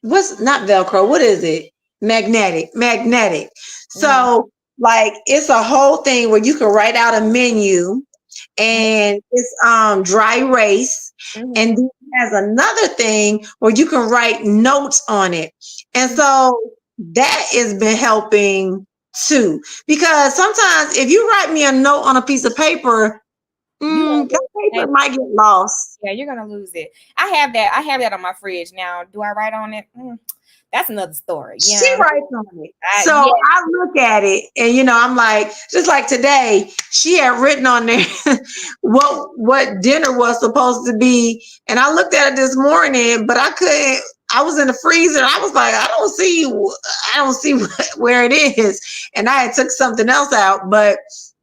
what's not Velcro? What is it? Magnetic. Mm, So like it's a whole thing where you can write out a menu, and it's dry erase, mm-hmm. and then it has another thing where you can write notes on it. And so that has been helping too, because sometimes if you write me a note on a piece of paper, You gonna that lose paper might get lost. yeah, you're gonna lose it. I have that on my fridge now. Do I write on it? That's another story. She Yeah. writes on it. So Yeah. I look at it, and I'm like, just like today, she had written on there what dinner was supposed to be. And I looked at it this morning, but I couldn't. I was in the freezer. I was like, I don't see where it is. And I had took something else out, but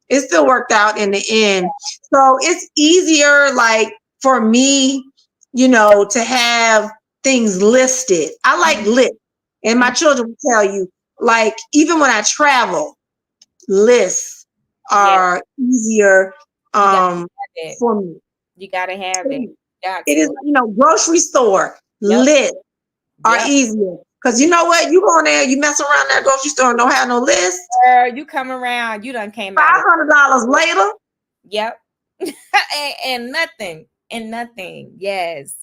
it still worked out in the end. So it's easier, like for me, to have things listed. I like Mhm. lists. And my children will tell you, like, even when I travel, lists Yeah. are easier You gotta have it. for me. You gotta have it. Got It is, to. grocery store Yep. lists are Yep. easier. Because you know what? You go in there, you mess around that grocery store and don't have no list. You come around, you done came out with $500 later. yep. And nothing. And nothing. Yes.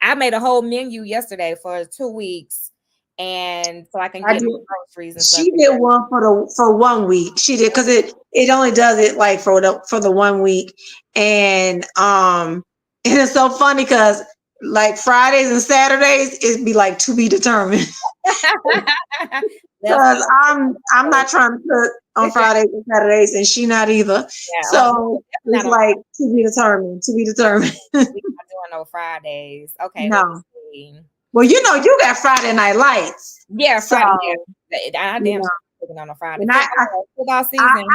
I made a whole menu yesterday for 2 weeks, and so I can I get did. my groceries and stuff She did together. one for 1 week. She did because it only does it like for the 1 week, and and it's so funny because like Fridays and Saturdays it'd be like to be determined. Left Because I'm not trying to cook on Fridays and Saturdays, and she not either. yeah, So not it's on like to be determined. To be determined. we not doing no Fridays. Okay, let me No. see. Well, you got Friday Night Lights. Yeah, So Friday. Yeah, I you damn know, sure cooking on a Friday. and Football I, season.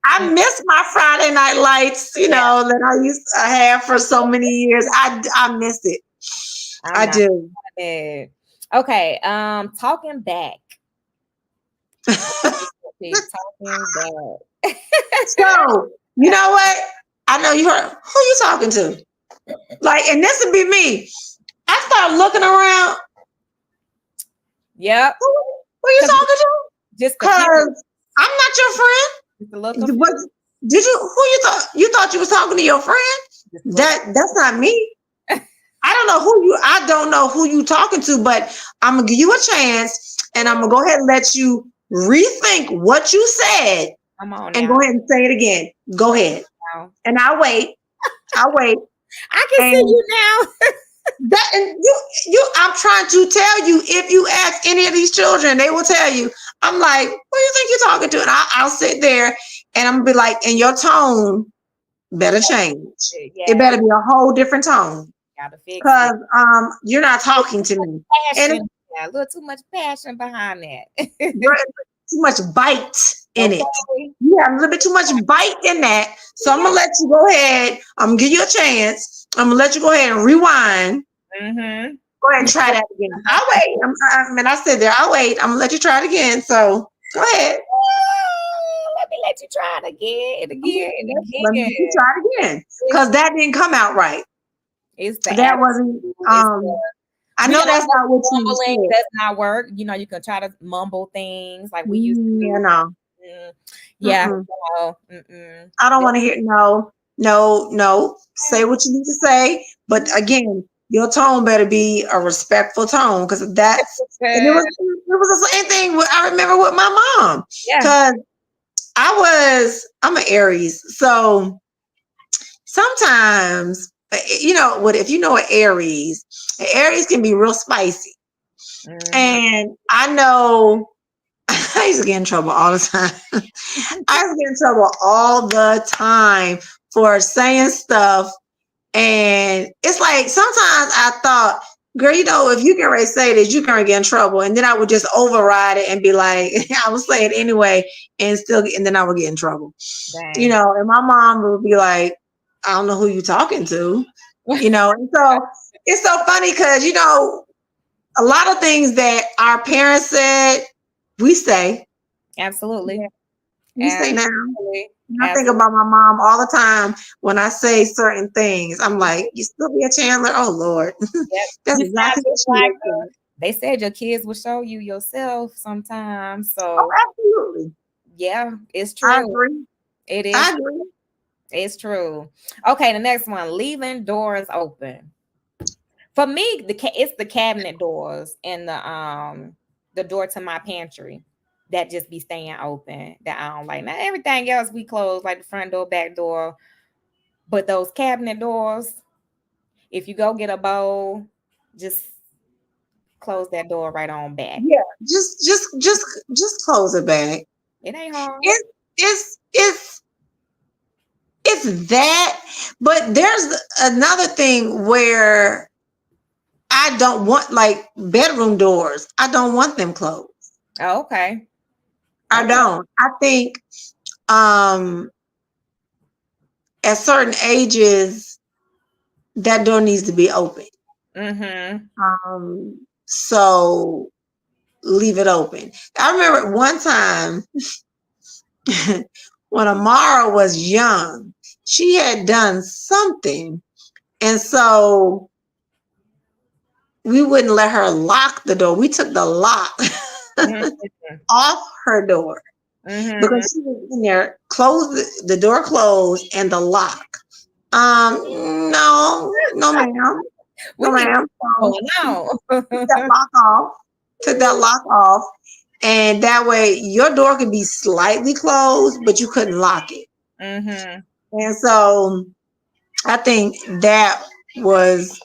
I Mm, miss my Friday Night Lights, yeah, that I used to have for so many years. I miss it. I'm I not do. bad. Okay, talking back. Talking back. So, you know what? I know you heard. Who you talking to? Like, and this would be me. I start looking around. Yep. Who you Cause talking to? just confused. Cause I'm not your friend. Just a little What confused. did you? Who you thought? You thought you was talking to your friend? Just a little. That's not me. I don't know who you. I don't know who you talking to, but I'm gonna give you a chance, and I'm gonna go ahead and let you rethink what you said, Come on and go now. ahead and say it again. Go Come ahead, on now. and I'll wait. I'll wait. I can see And you now. that, and I'm trying to tell you. If you ask any of these children, they will tell you. I'm like, who do you think you're talking to? And I'll sit there, and I'm gonna be like, and your tone better change. It Yeah, better be a whole different tone. gotta fix it. Cause you're not talking to me. And Passion. Yeah, a little too much passion behind that. there's too much bite in it. Okay. You have a little bit too much bite in that. So I'm Yeah. gonna let you go ahead. I'm gonna give you a chance. I'm gonna let you go ahead and rewind. Mm-hmm. Go ahead and try that again. I'll wait. I sit there. I'll wait. I'm gonna let you try it again. So go ahead. Let me let you try it again and again and Let me again. let you try it again. It's, Cause that didn't come out right. it's the That wasn't attitude. It's the I we know all that's know not what you mumbling said. does not work. You know, you can try to mumble things like we used to Yeah, do. no. Mm, yeah, Mm-mm. no, mm-mm. I don't want to hear no, no, no. Say what you need to say, but again, your tone better be a respectful tone because that's and it was the same thing. I remember with my mom Yeah, because I'm an Aries, so sometimes what if you know an Aries can be real spicy, mm-hmm. and I know I used to get in trouble all the time. I used to get in trouble all the time for saying stuff. And it's like sometimes I thought, girl, if you can say this, you can get in trouble. And then I would just override it and be like, I would say it anyway and then I would get in trouble. Dang. And my mom would be like, I don't know who you talking to. And so it's so funny because, a lot of things that our parents said, we say. Absolutely. We say now. Absolutely. And I think Absolutely. about my mom all the time when I say certain things. I'm like, you still be a Chandler? Oh Lord. Yep. That's You sound exactly what just she like would say. they said your kids will show you yourself sometimes. Oh, So absolutely. yeah, it's I true. agree. It I is. agree. It's true. Okay, the next one, leaving doors open. For me, it's the cabinet doors and the door to my pantry that just be staying open that I don't like. Now everything else we close, like the front door, back door, but those cabinet doors, if you go get a bowl, just close that door right on back. Yeah. Just close it back. It ain't hard. It, it's that, but there's another thing where I don't want like bedroom doors. I don't want them closed. Oh, okay. I Okay. don't. I think um at certain ages that door needs to be open. Mm-hmm. So leave it open. I remember one time when Amara was young, she had done something, and so we wouldn't let her lock the door. We took the lock Mm-hmm. off her door Mm-hmm. because she was in there, closed the door closed and the lock. No, no, ma'am. We No, need ma'am. So going on. took that lock off. Took that lock off. And that way your door could be slightly closed, but you couldn't lock it. Mm-hmm. And so I think was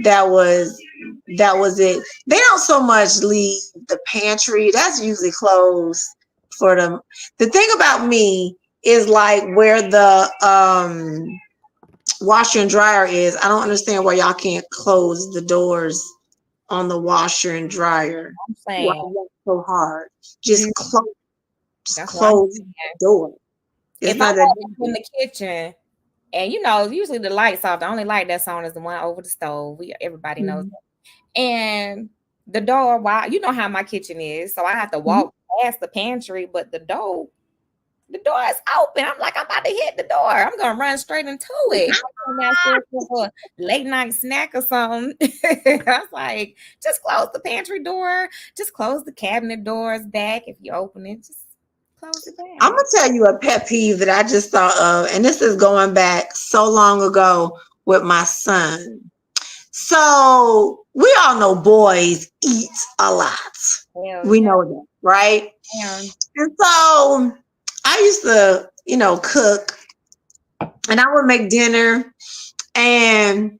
that was that was it. They don't so much leave the pantry. That's usually closed for them. The thing about me is like where the washer and dryer is. I don't understand why y'all can't close the doors on the washer and dryer. I'm Why saying. work so hard? Mm, Just that's what I'm close saying. the door. It's If I not that walk in difficult. the kitchen and usually the lights off, the only light that's on is the one over the stove. Everybody knows Mhm. that. And the door, why you know how my kitchen is, so I have to Mhm. walk past the pantry, but the door The door is open. I'm like, I'm about to hit the door. I'm gonna run straight into it. I'm going downstairs for a late night snack or something. I was like, just close the pantry door. Just close the cabinet doors back. If you open it, just close it I'm back. gonna tell you a pet peeve that I just thought of, and this is going back so long ago with my son. So we all know boys eat a lot. Hell We yeah. know that, right? Yeah. And so I used to, cook, and I would make dinner, and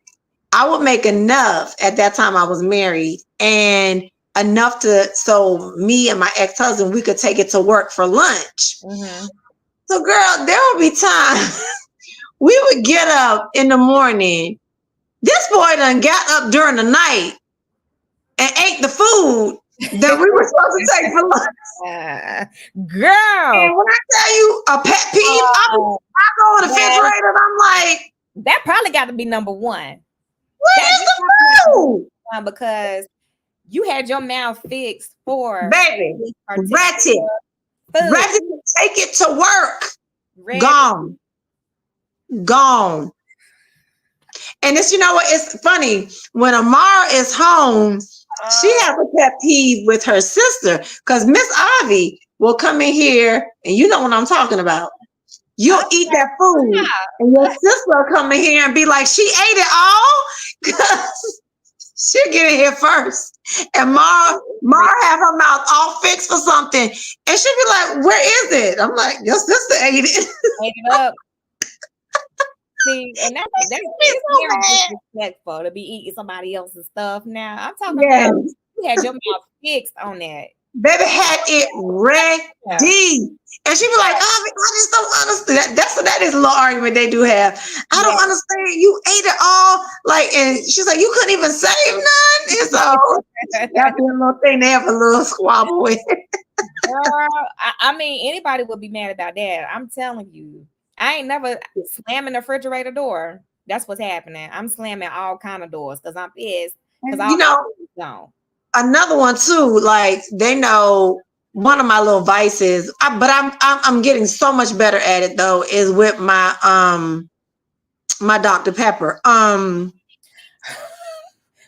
I would make enough. At that time I was married, and enough so me and my ex-husband, we could take it to work for lunch. Mm-hmm. So girl, there would be times we would get up in the morning. This boy done got up during the night and ate the food that we were supposed to take for lunch. Girl, And when I tell you a pet peeve, oh, I go in the that, refrigerator and I'm like, that probably got to be number one. where is the food? Because you had your mouth fixed for Baby, this ratchet. particular food. Ratchet, take it to work. Ready? Gone. Gone. And it's, it's funny. When Amara is home, she has a pet peeve with her sister, because Miss Ivy will come in here, and you know what I'm talking about. You'll eat that food, and your sister will come in here and be like, she ate it all? Because she'll get in here first. And Mara have her mouth all fixed for something. And she'll be like, where is it? I'm like, your sister ate it. Ate it up. See, and that's it's very disrespectful to be eating somebody else's stuff. Now I'm talking about you had your mouth fixed on that. Baby had it ready. And she be like, oh, I just don't understand. That is a little argument they do have. I don't understand. You ate it all. Like, and she's like, you couldn't even save none. And so that'd be a little thing they have a little squabble with. Girl, I mean, anybody would be mad about that. I'm telling you. I ain't never slamming the refrigerator door. That's what's happening. I'm slamming all kind of doors because I'm pissed. Because another one too, like they know one of my little vices, but I'm getting so much better at it though, is with my my Dr. Pepper.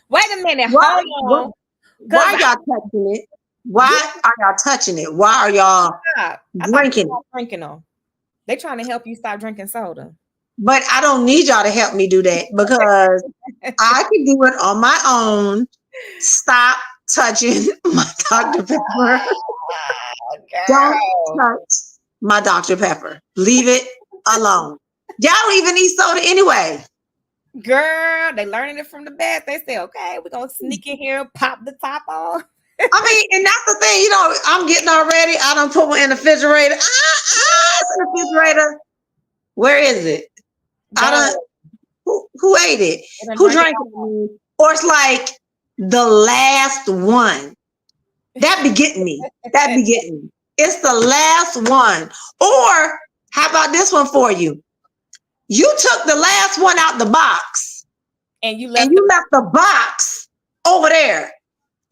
Wait a minute, hold on. Why y'all touching it? Why are y'all touching it? Why are y'all drinking them? They trying to help you stop drinking soda. But I don't need y'all to help me do that, because I can do it on my own. Stop touching my Dr. Pepper. Don't touch my Dr. Pepper. Leave it alone. Y'all don't even eat soda anyway. Girl, they learning it from the best. They say, okay, we're going to sneak in here, pop the top off. I mean, and that's the thing, I'm getting all ready. I don't put one in the refrigerator. It's in the refrigerator. Where is it? Who ate it? Who drank it? Or it's like the last one. That be getting me. It's the last one. Or how about this one for you? You took the last one out the box. And you left the box over there.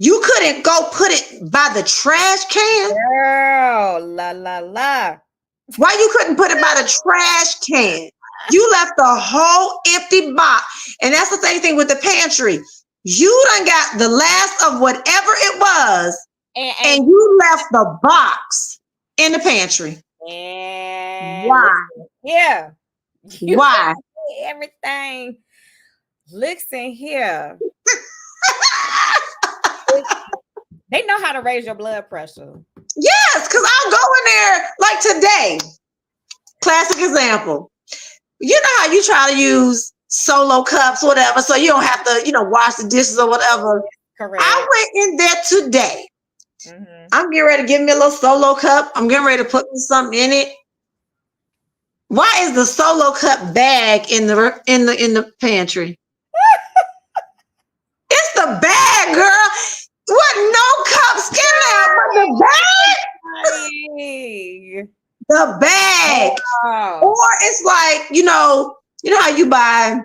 You couldn't go put it by the trash can? Girl, la. Why you couldn't put it by the trash can? You left the whole empty box. And that's the same thing with the pantry. You done got the last of whatever it was, and you left the box in the pantry. And why? Yeah. Why? Everything. Listen here. They know how to raise your blood pressure. Yes, because I'll go in there like today. Classic example. You know how you try to use solo cups, whatever, so you don't have to, wash the dishes or whatever. Correct. I went in there today. Mm-hmm. I'm getting ready to give me a little solo cup. I'm getting ready to put something in it. Why is the solo cup bag in the pantry? It's the bag, girl. What? No cups in there, but the bag. The bag. Wow. Or it's like, you know how you buy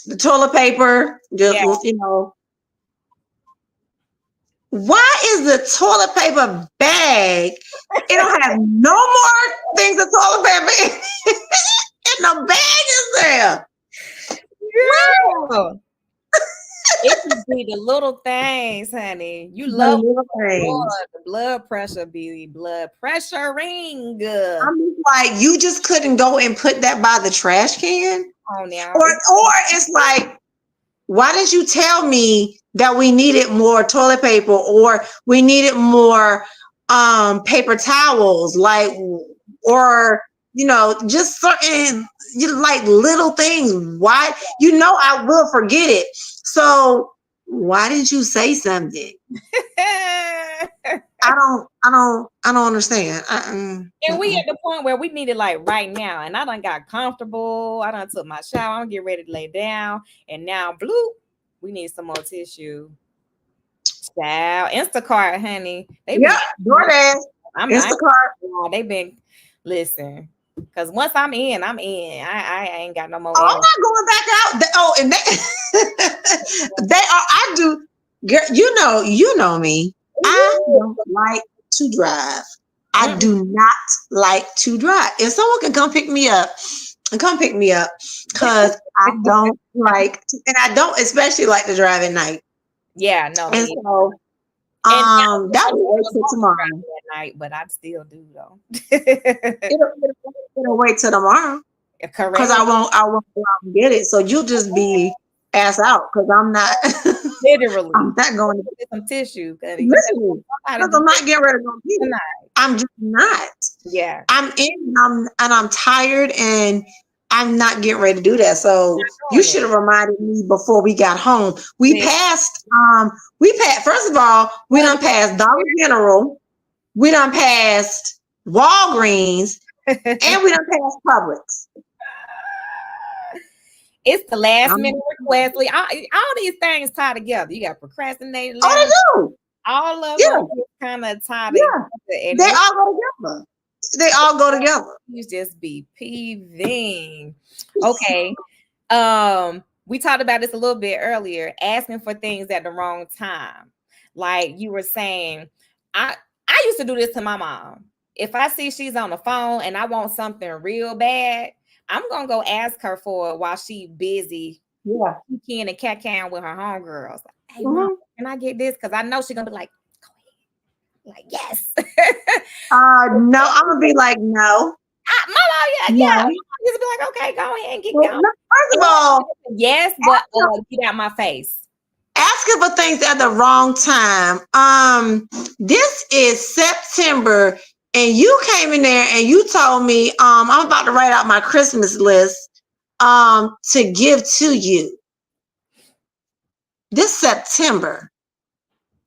the toilet paper, Why is the toilet paper bag? It don't have no more things of toilet paper and the bag is there. Girl, it could be the little things, honey. You The love little blood. things. The blood pressure be blood pressuring. I'm just like, you just couldn't go and put that by the trash can? Oh, now. Or it's like, why didn't you tell me that we needed more toilet paper or we needed more paper towels, like, or just certain, like little things. Why, I will forget it. So why didn't you say something? I don't understand. And we at the point where we need it like right now. And I done got comfortable. I done took my shower. I'm getting ready to lay down. And now, bloop, we need some more tissue. Child, Instacart, honey. They Yep, be DoorDash, I Instacart. yeah, they been listen. Cause once I'm in, I'm in. I ain't got no more Oh, I'm energy. not going back out. And they are. I do. Girl, you know me. I don't like to drive. I Mm-mm. do not like to drive. If someone can come pick me up, because I don't like, and I don't especially like to drive at night. Yeah, no, And me. so, And that I will wait was till going to drive tomorrow. at night, but I still do though. It'll wait till tomorrow. Because Correct. I won't go out and get it. So you'll just be ass out because I'm not Literally. I'm not going to Get some tissue, honey. You better literally, somebody because do I'm not getting ready to go get it it. tonight. I'm just not. Yeah. I'm in and I'm tired and I'm not getting ready to do that. So you Doing should it. have reminded me before we got home. Listen, We passed first of all, we done passed Dollar General, we done passed Walgreens, and we done passed Publix. it's the last I'm, minute request. Like, all these things tie together. You got procrastinated oh, last. they do. All of Yeah, them kind of tie together, yeah. and They they all go together. They all go together. you just be peeving. Okay. We talked about this a little bit earlier, asking for things at the wrong time. Like you were saying, I I used to do this to my mom. If I see she's on the phone and I want something real bad, I'm gonna go ask her for it while she busy Yeah. kicking and cat with her homegirls. Like, hey mom, Mhm. can I get this? Because I know she's gonna be like, go ahead. Like, yes. No, I'm gonna be like, no, Mama, yeah. no. Used to be like, okay, go ahead and get Well, going. no, first of all, Yes, but get out my face. asking for things at the wrong time. This is September, and you came in there and you told me, I'm about to write out my Christmas list, to give to you this September.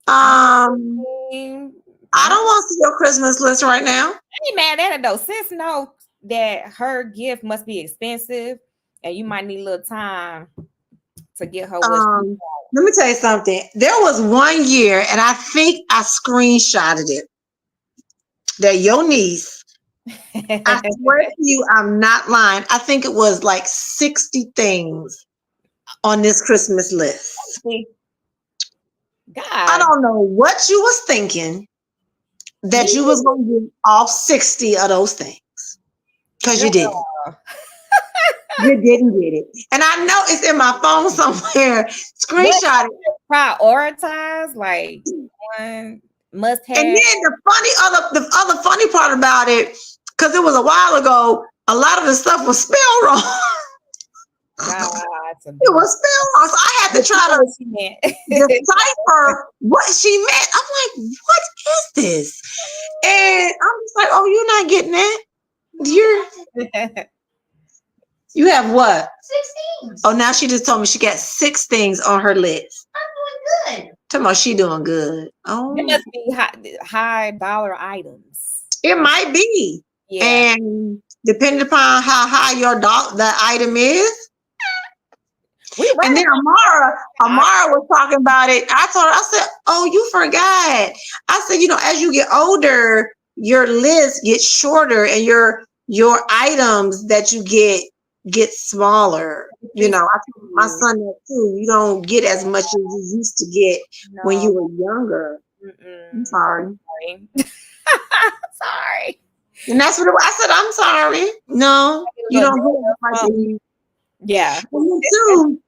I Um, mean, I fine. don't want to see your Christmas list right now. I ain't mad at it though. Sis know that her gift must be expensive, and you might need a little time to get her what she Um, Let me tell you something. There was one year, and I think I screenshotted it, that your niece, I swear to you, I'm not lying. I think it was like 60 things on this Christmas list. I God, don't know what you was thinking that you was you going to get all 60 of those things, because you didn't. girl. You didn't get it. And I know it's in my phone somewhere. What Screenshot it. prioritize like one must And then have. the other funny part about it, because it was a while ago, a lot of the stuff was spelled wrong. God to It be. was spelled wrong. So I had to But you try know to what she meant. decipher what she meant. I'm like, what is this? And I'm just like, oh, you're not getting that. You have what? 16. Oh, now she just told me she got 6 things on her list. I'm doing good. Tell me she doing good. It Oh, must be high dollar items. it might be. Yeah. And depending upon how high the item is. We And then running Amara was talking about it. I told her, I said, oh, you forgot. I said, as you get older, your list gets shorter and your items that you get smaller. I told my son that too. You don't get as much as you used to get when no. you were younger. I'm Mm-mm. sorry. Sorry. Sorry. And that's what I said. I'm sorry. No, It you look don't good do it or like something. that. Yeah. And then too,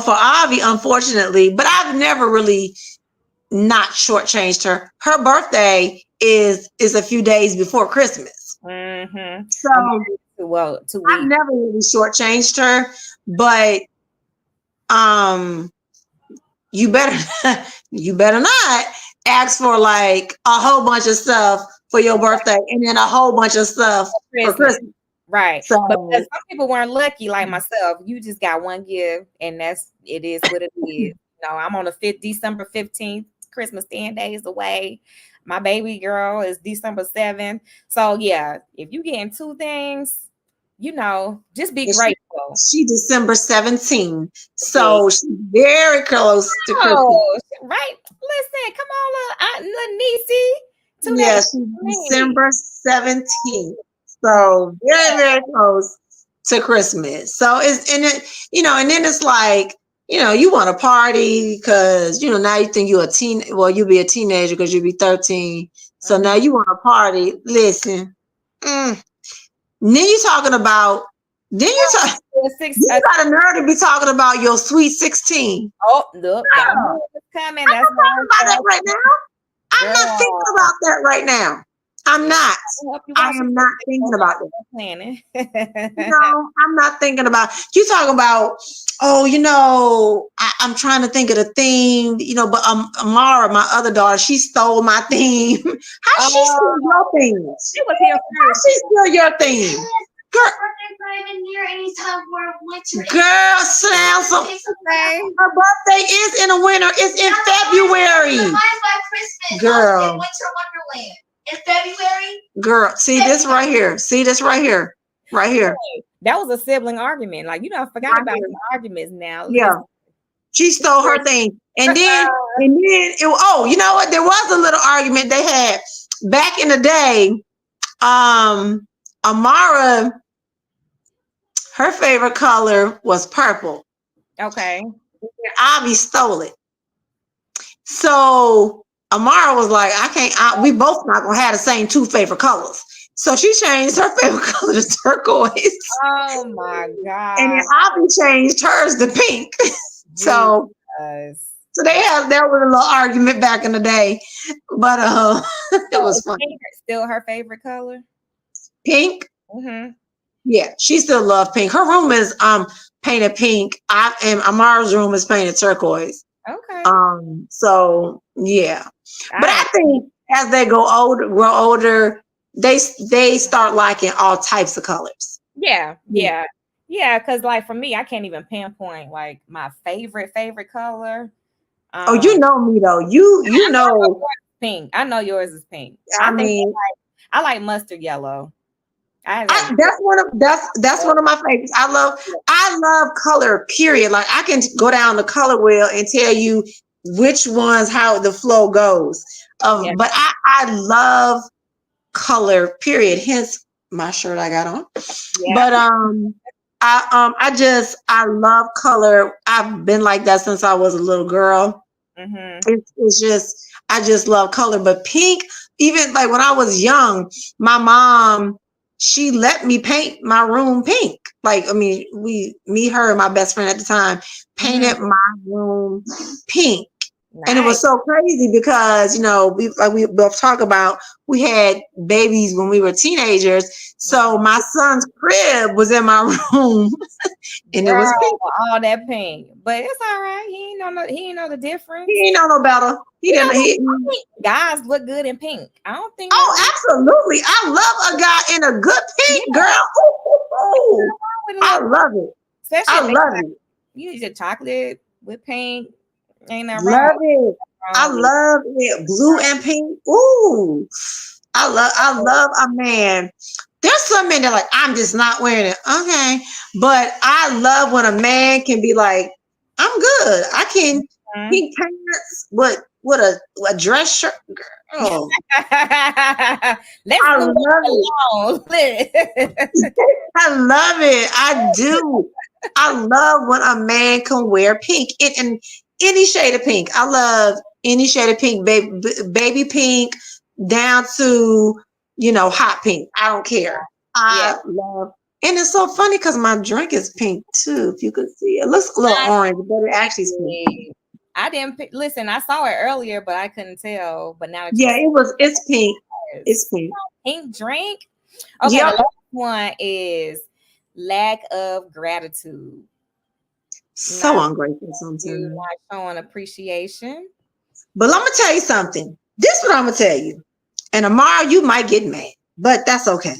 for Avi, unfortunately, but I've never really not shortchanged her. Her birthday is a few days before Christmas. Mm-hmm. So My mom is well, 2 weeks. I've never really shortchanged her, but um you better you better not ask for like a whole bunch of stuff for your birthday and then a whole bunch of stuff for Christmas. Christmas. Right. But So because some people weren't lucky like myself, you just got one gift and it is what it is. I'm on the December 15th, Christmas 10 days away. My baby girl is December 7th. So yeah, if you getting two things, just be grateful. she December 17th. See? So she's very close to Christmas. Oh, right. Listen, come on, little niecey. 2 days Yeah, to she's me. December 17th. So very, very close to Christmas. So and then it's like, you want to party because, now you think you'll be a teenager because you'll be 13. So now Mhm. you want to party. Listen, then you talking about, then you talk, Six. you got a nerve to be talking about your sweet 16. Oh, look, y'all Girl, know what's coming. I'm That's not talking about that why right now. I'm not thinking girl. about that right now. I'm not. I hope you I watch it. am not thinking about it. Planning. No, I'm not thinking about. You talking about? Oh, I'm trying to think of the theme. But Amara, my other daughter, she stole my theme. How she steal Oh, your theme? she was here How first. she steal your theme? Girl, girl, sound so. Okay. Her birthday is in the winter. It's in February. Girl. Winter Wonderland. In February? Girl, see this right here. See this right here. Right here. That was a sibling argument. Like, I forgot Right about here. the arguments now. Yeah. Listen. She stole her thing. You know what? There was a little argument they had back in the day. Amara, her favorite color was purple. Okay. And Avi stole it. So Amara was like, we both not gonna have the same two favorite colors. So she changed her favorite color to turquoise. Oh my And then God. Avi changed hers to pink. So Jesus. there was a little argument back in the day. But it was Is fun. pink still her favorite color? Pink? Mm-hmm. Yeah, she still loves pink. Her room is painted pink. And Amara's room is painted turquoise. Okay. So yeah. But I think as they grow older, they start liking all types of colors. Yeah. Because like for me, I can't even pinpoint like my favorite color. Oh, you know me though. You know pink. I know yours is pink. I mean, I like mustard yellow. that's one of my favorites. I love color. Period. Like I can go down the color wheel and tell you which ones how the flow goes. But I love color. Period. Hence my shirt I got on. Yeah. But I love color. I've been like that since I was a little girl. Mm-hmm. It's just I just love color. But pink, even like when I was young, my mom, she let me paint my room pink. Like, I mean, me, her, and my best friend at the time painted my room pink. Nice. And it was so crazy because, we both talk about, we had babies when we were teenagers. So my son's crib was in my room and it was pink. All that pink. But it's all right. He ain't know the difference. He ain't know no better. Guys look good in pink. I don't think. Oh, absolutely. I love a guy in a good pink, girl. Ooh. I love it. Especially I love it. You use your chocolate with pink. Ain't that love it. I love it. Blue and pink. Ooh. I love a man. There's some men that like, I'm just not wearing it. Okay. But I love when a man can be like, I'm good. I can pink pants with a dress shirt. Girl. I love it. I love it. I do. I love when a man can wear pink in any shade of pink. I love any shade of pink, baby pink down to, hot pink. I don't care. Yeah. I love, and it's so funny because my drink is pink too. If you could see, it looks a little I orange, but it actually is pink. see. I didn't listen. I saw it earlier, but I couldn't tell. But now that you Yeah, said it's pink. It's it's pink. pink drink, okay. The Yep. last one is lack of gratitude. So Not ungrateful you, sometimes. not showing appreciation. But I'm gonna tell you something. This is what I'm gonna tell you. And tomorrow you might get mad, but that's okay.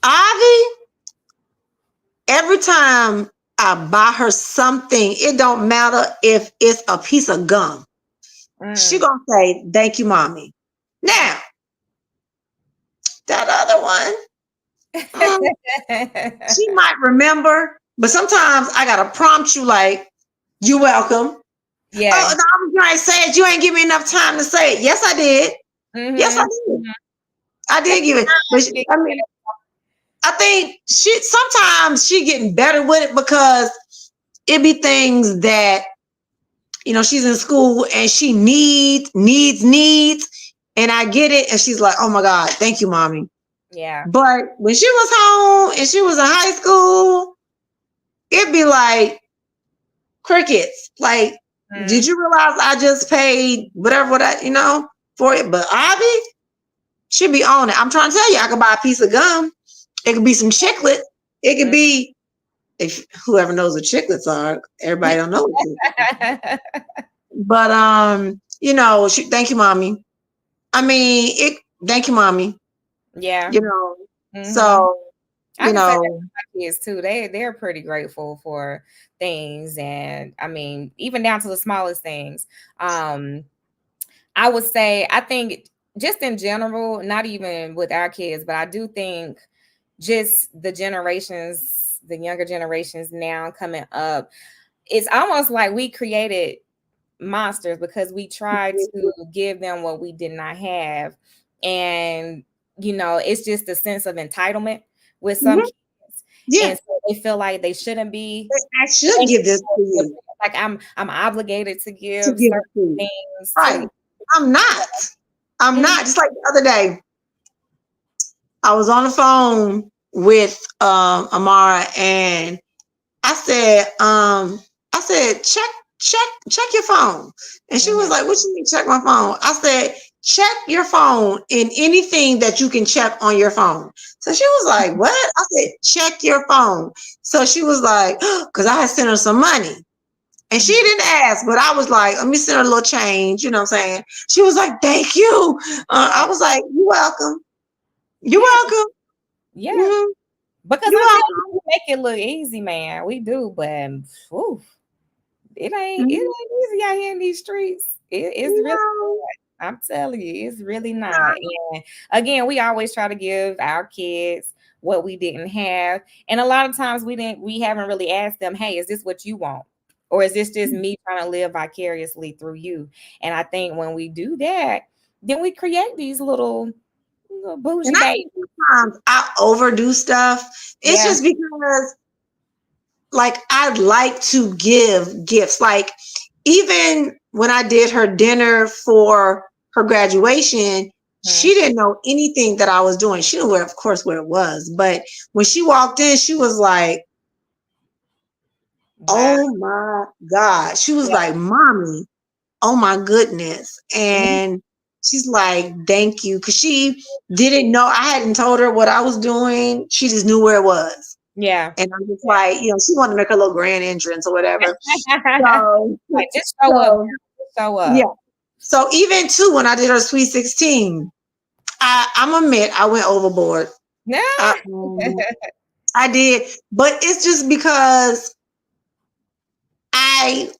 Ivy, every time I buy her something, it don't matter if it's a piece of gum. She Mm. gonna say, "Thank you, mommy." Now, that other one, she might remember, but sometimes I gotta prompt you like, "You're welcome." Oh, Yeah. no, I was trying to say it. You ain't give me enough time to say it. Yes, I did. Yes, I Mhm. did. I did give it, but I mean, I think she sometimes she getting better with it because it be things that she's in school and she needs, and I get it, and she's like, "Oh my God, thank you, mommy." Yeah. But when she was home and she was in high school, it'd be like crickets. Like, did Mm. you realize I just paid whatever for it? But Ivy, she be on it. I'm trying to tell you, I could buy a piece of gum. It could be some chiclet. It could be, if whoever knows what chiclets are, everybody don't know what chiclets are. But thank you, mommy. I mean, thank you, mommy. Yeah. You know, Mhm. so I you can say that know, to my kids too. They're pretty grateful for things, and I mean, even down to the smallest things. Um, I would say I think just in general, not even with our kids, but I do think just the younger generations now coming up, it's almost like we created monsters because we tried to give them what we did not have. And, it's just a sense of entitlement with some mhm, kids. yeah, And so they feel like they shouldn't be I should give this to thankful, you like I'm obligated to to give give it certain to you. things Right? to. I'm not. I'm Mhm. not. Just like the other day, I was on the phone with Amara, and I said, check your phone. And she was Mhm. like, "What you mean check my phone?" I said, check your phone in anything that you can check on your phone. So she was like, "What?" I said, check your phone. So she was like, because I had sent her some money. And she Mhm. didn't ask, but I was like, let me send her a little change, you know what I'm saying? She was like, "Thank you." I was like, "You're welcome. You're Yeah, welcome. yeah. Mhm. Because You're I'm telling you, welcome." we make it look easy, man. We do, but whew, it Mhm. ain't easy out here in these streets. It's really No, not. I'm telling you, it's really not. no. And again, we always try to give our kids what we didn't have. And a lot of times we haven't really asked them, hey, is this what you want? Or is this just me trying to live vicariously through you? And I think when we do that, then we create these little And bougie I babies. think sometimes I overdo stuff. It's Yeah. just because, like, I'd like to give gifts. Like, even when I did her dinner for her graduation, Mhm. she didn't know anything that I was doing. She knew of course, where it was. But when she walked in, she was like, Wow. "Oh my God." She was Yeah. like, "Mommy, oh my goodness." Mhm. And she's like, "Thank you." Because she didn't know, I hadn't told her what I was doing. She just knew where it was. Yeah. And I'm just like, she wanted to make her little grand entrance or whatever. So, Like, just show up, so girl. Just show yeah. up. So even too, when I did her sweet 16, I'm admit I went overboard. Yeah. I, I did, but it's just because I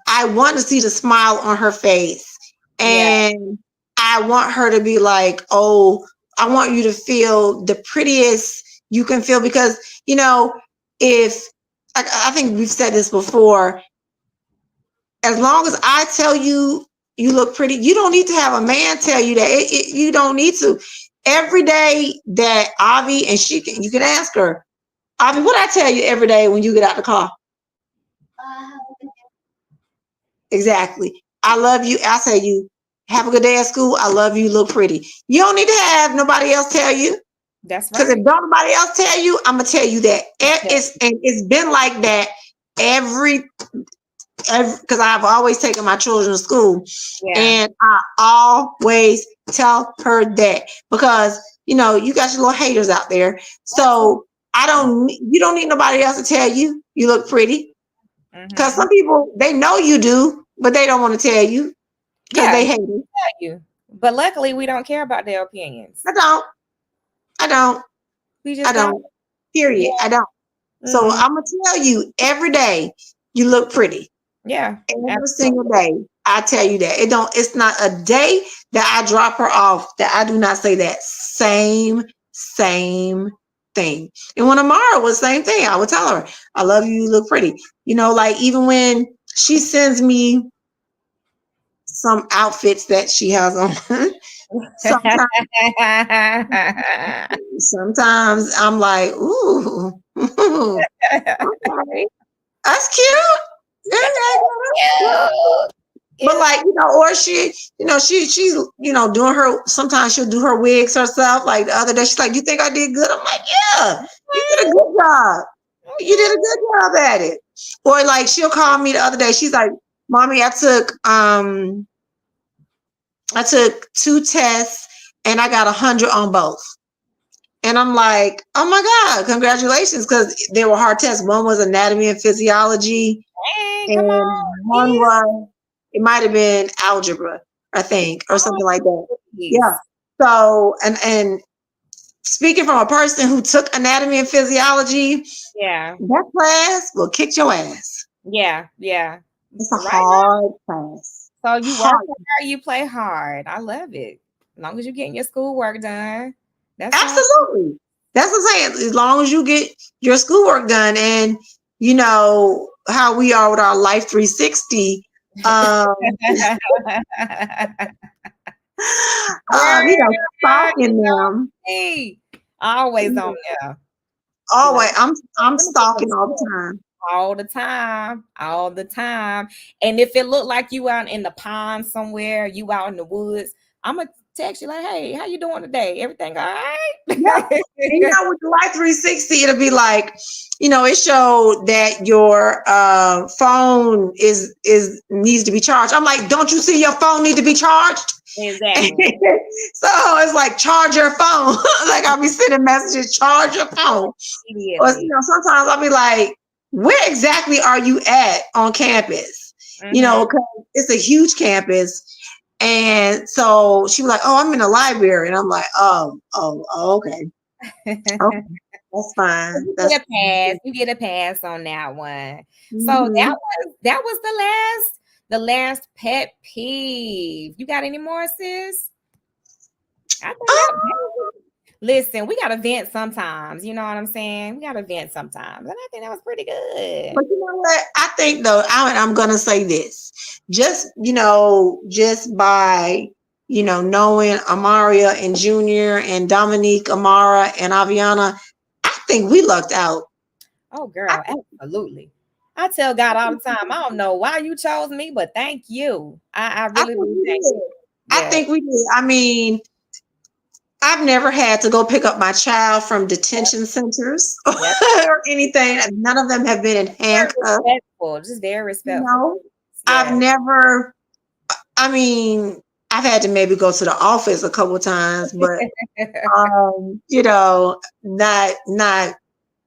I want to see the smile on her face, Yeah. and I want her to be like, "Oh, I want you to feel the prettiest you can feel," because if I think we've said this before, as long as I tell you you look pretty, you don't need to have a man tell you that. You don't need to. Every day that Avi, and you can ask her, "Avi, what I tell you every day when you get out the car?" Exactly. I love you. I say you have a good day at school. I love you. You look pretty. You don't need to have nobody else tell you. That's Because if right. nobody else tell you, I'm gonna tell you that. It's been like that every because I've always taken my children to school, Yeah. and I always tell her that because you got your little haters out there. Absolutely. So you don't need nobody else to tell you you look pretty. Because Mm-hmm. some people they know you do, but they don't want to tell you because Yeah, they we hate it. tell you. But luckily we don't care about their I opinions. don't. I don't. We I just don't. don't. Period. Yeah. I don't. So Mm-mm. I'm gonna tell you every day you look pretty. Yeah. Every single Absolutely. day. I tell you that. It's not a day that I drop her off that I do not say that same thing. And when Amara was the same thing, I would tell her, I love you, you look pretty. Like even when she sends me some outfits that she has on, sometimes sometimes I'm like, ooh, okay. That's cute. Yeah. Cute. But Cute. like, or she's doing her sometimes she'll do her wigs herself. Like the other day, she's like, "You think I did good?" I'm like, "Yeah, you did a good job. You did a good job at it." Or like she'll call me the other day, she's like, "Mommy, I took 2 tests and I got 100 on both." And I'm like, "Oh my God, congratulations!" Because they were hard tests. One was anatomy and physiology, Hey, come and on, one please. was it might have been algebra, I think, or something like that. Oh, Yeah. please. So and speaking from a person who took anatomy and physiology, Yeah. that class will kick your ass. Yeah. Yeah. It's a Right hard class. now. So you work Hard. hard, you play hard. I love it. As long as you're getting your schoolwork done. That's all. Absolutely. That's what I'm saying. As long as you get your schoolwork done and you know how we are with our Life 360, um, Girl, you stalking know them. me. Always on there. Be like, Always, I'm let me get them stalking all the time. all the time, all the time. And if it look like you out in the pond somewhere, you out in the woods, I'm gonna text you like, "Hey, how you doing today? Everything all Yep. right?" And with the Life 360, it'll be like, it showed that your phone is needs to be charged. I'm like, don't you see your phone need to be charged? So Exactly. it's like charge your phone. Like I'll be sending messages, charge your phone. Or Immediately. sometimes I'll be like, where exactly are you at on campus? Mm-hmm. 'Cause it's a huge campus. And so she was like, "Oh, I'm in the library," and I'm like, "Oh, okay, okay, that's fine, You that's get a pass. fine." You get a pass on that one. So Mm-hmm. that was the last pet peeve. You got any more, sis? I think listen, we gotta vent sometimes. You know what I'm saying? We gotta vent sometimes. And I think that was pretty good. But you know what? I think though, I'm gonna say this. Just by knowing Amaria and Junior and Dominique, Amara and Aviana, I think we lucked out. Oh, I girl, absolutely. I tell God all the time, I don't know why you chose me, but thank you. I I really think do we thank did. you. I Yeah. think we did. I mean, I've never had to go pick up my child from detention centers Yep. or anything. None of them have been in Very handcuffs. respectful. Just very You respectful. know, I've Yeah. never. I mean, I've had to maybe go to the office a couple times, but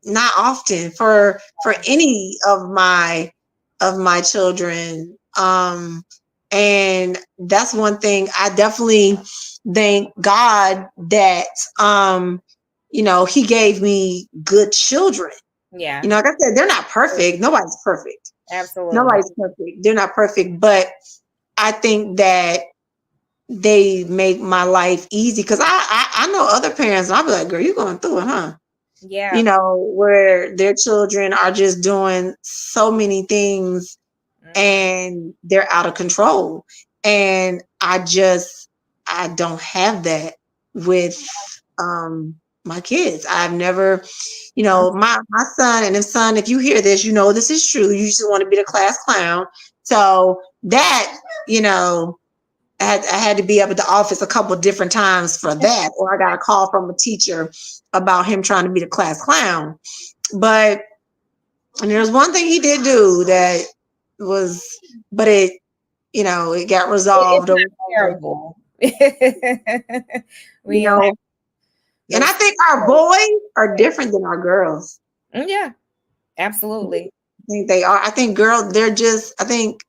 not often for any of my children. And that's one thing I definitely thank God that he gave me good children. Yeah. Like I said, they're not perfect. Nobody's perfect. Absolutely. Nobody's perfect. They're not perfect, but I think that they make my life easy because I know other parents. And I'll be like, "Girl, you going through it, huh?" Yeah. Where their children are just doing so many things Mhm. and they're out of control. And I don't have that with my kids. I've never, my son and his son, if you hear this, this is true. You just want to be the class clown. So that, you know, I had to be up at the office a couple of different times for that, or I got a call from a teacher about him trying to be the class clown. But and there's one thing he did do that was, but it, you know, it got It's resolved or not whatever, terrible. you We don't have know. And I those. think our boys are different than our girls. Yeah, I absolutely. think they are. I think girls, they're just, I think,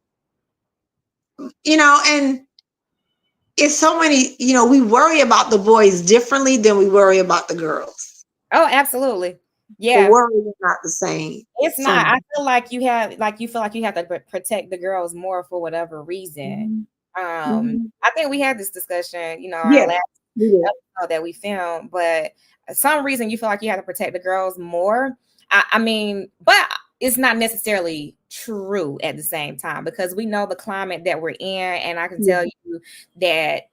you know, and it's so many, you know, we worry about the boys differently than we worry about the girls. Oh, absolutely. The Yeah. worry is not the same It's for not. me. I feel like you feel like you have to protect the girls more for whatever reason. Mhm. Mhm. I think we had this discussion, our Yes, last we did. episode that we filmed, but some reason you feel like you have to protect the girls more. I mean, but it's not necessarily true at the same time because we know the climate that we're in, and I can Yeah. tell you that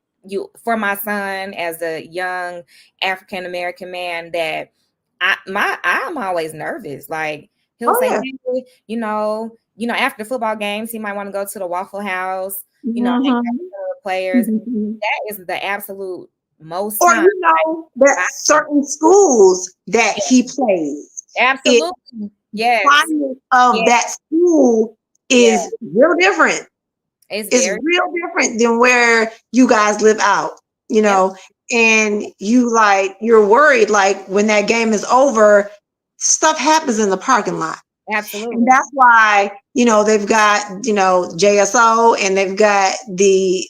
for my son as a young African American man, that I'm always nervous. Like he'll Oh say, yeah. hey, after football games, he might want to go to the Waffle House, hang out Mhm. with the players. That is the absolute most Or time. you know that I, certain schools that yeah, he plays, it absolutely. the Yes. climate of Yeah. that school Yeah. is real different. It's It's very, real different than where you guys live out, you yep. know, and you're worried like when that game is over, stuff happens in the parking lot. And Absolutely. that's why, you know, they've got, you know, JSO and they've got the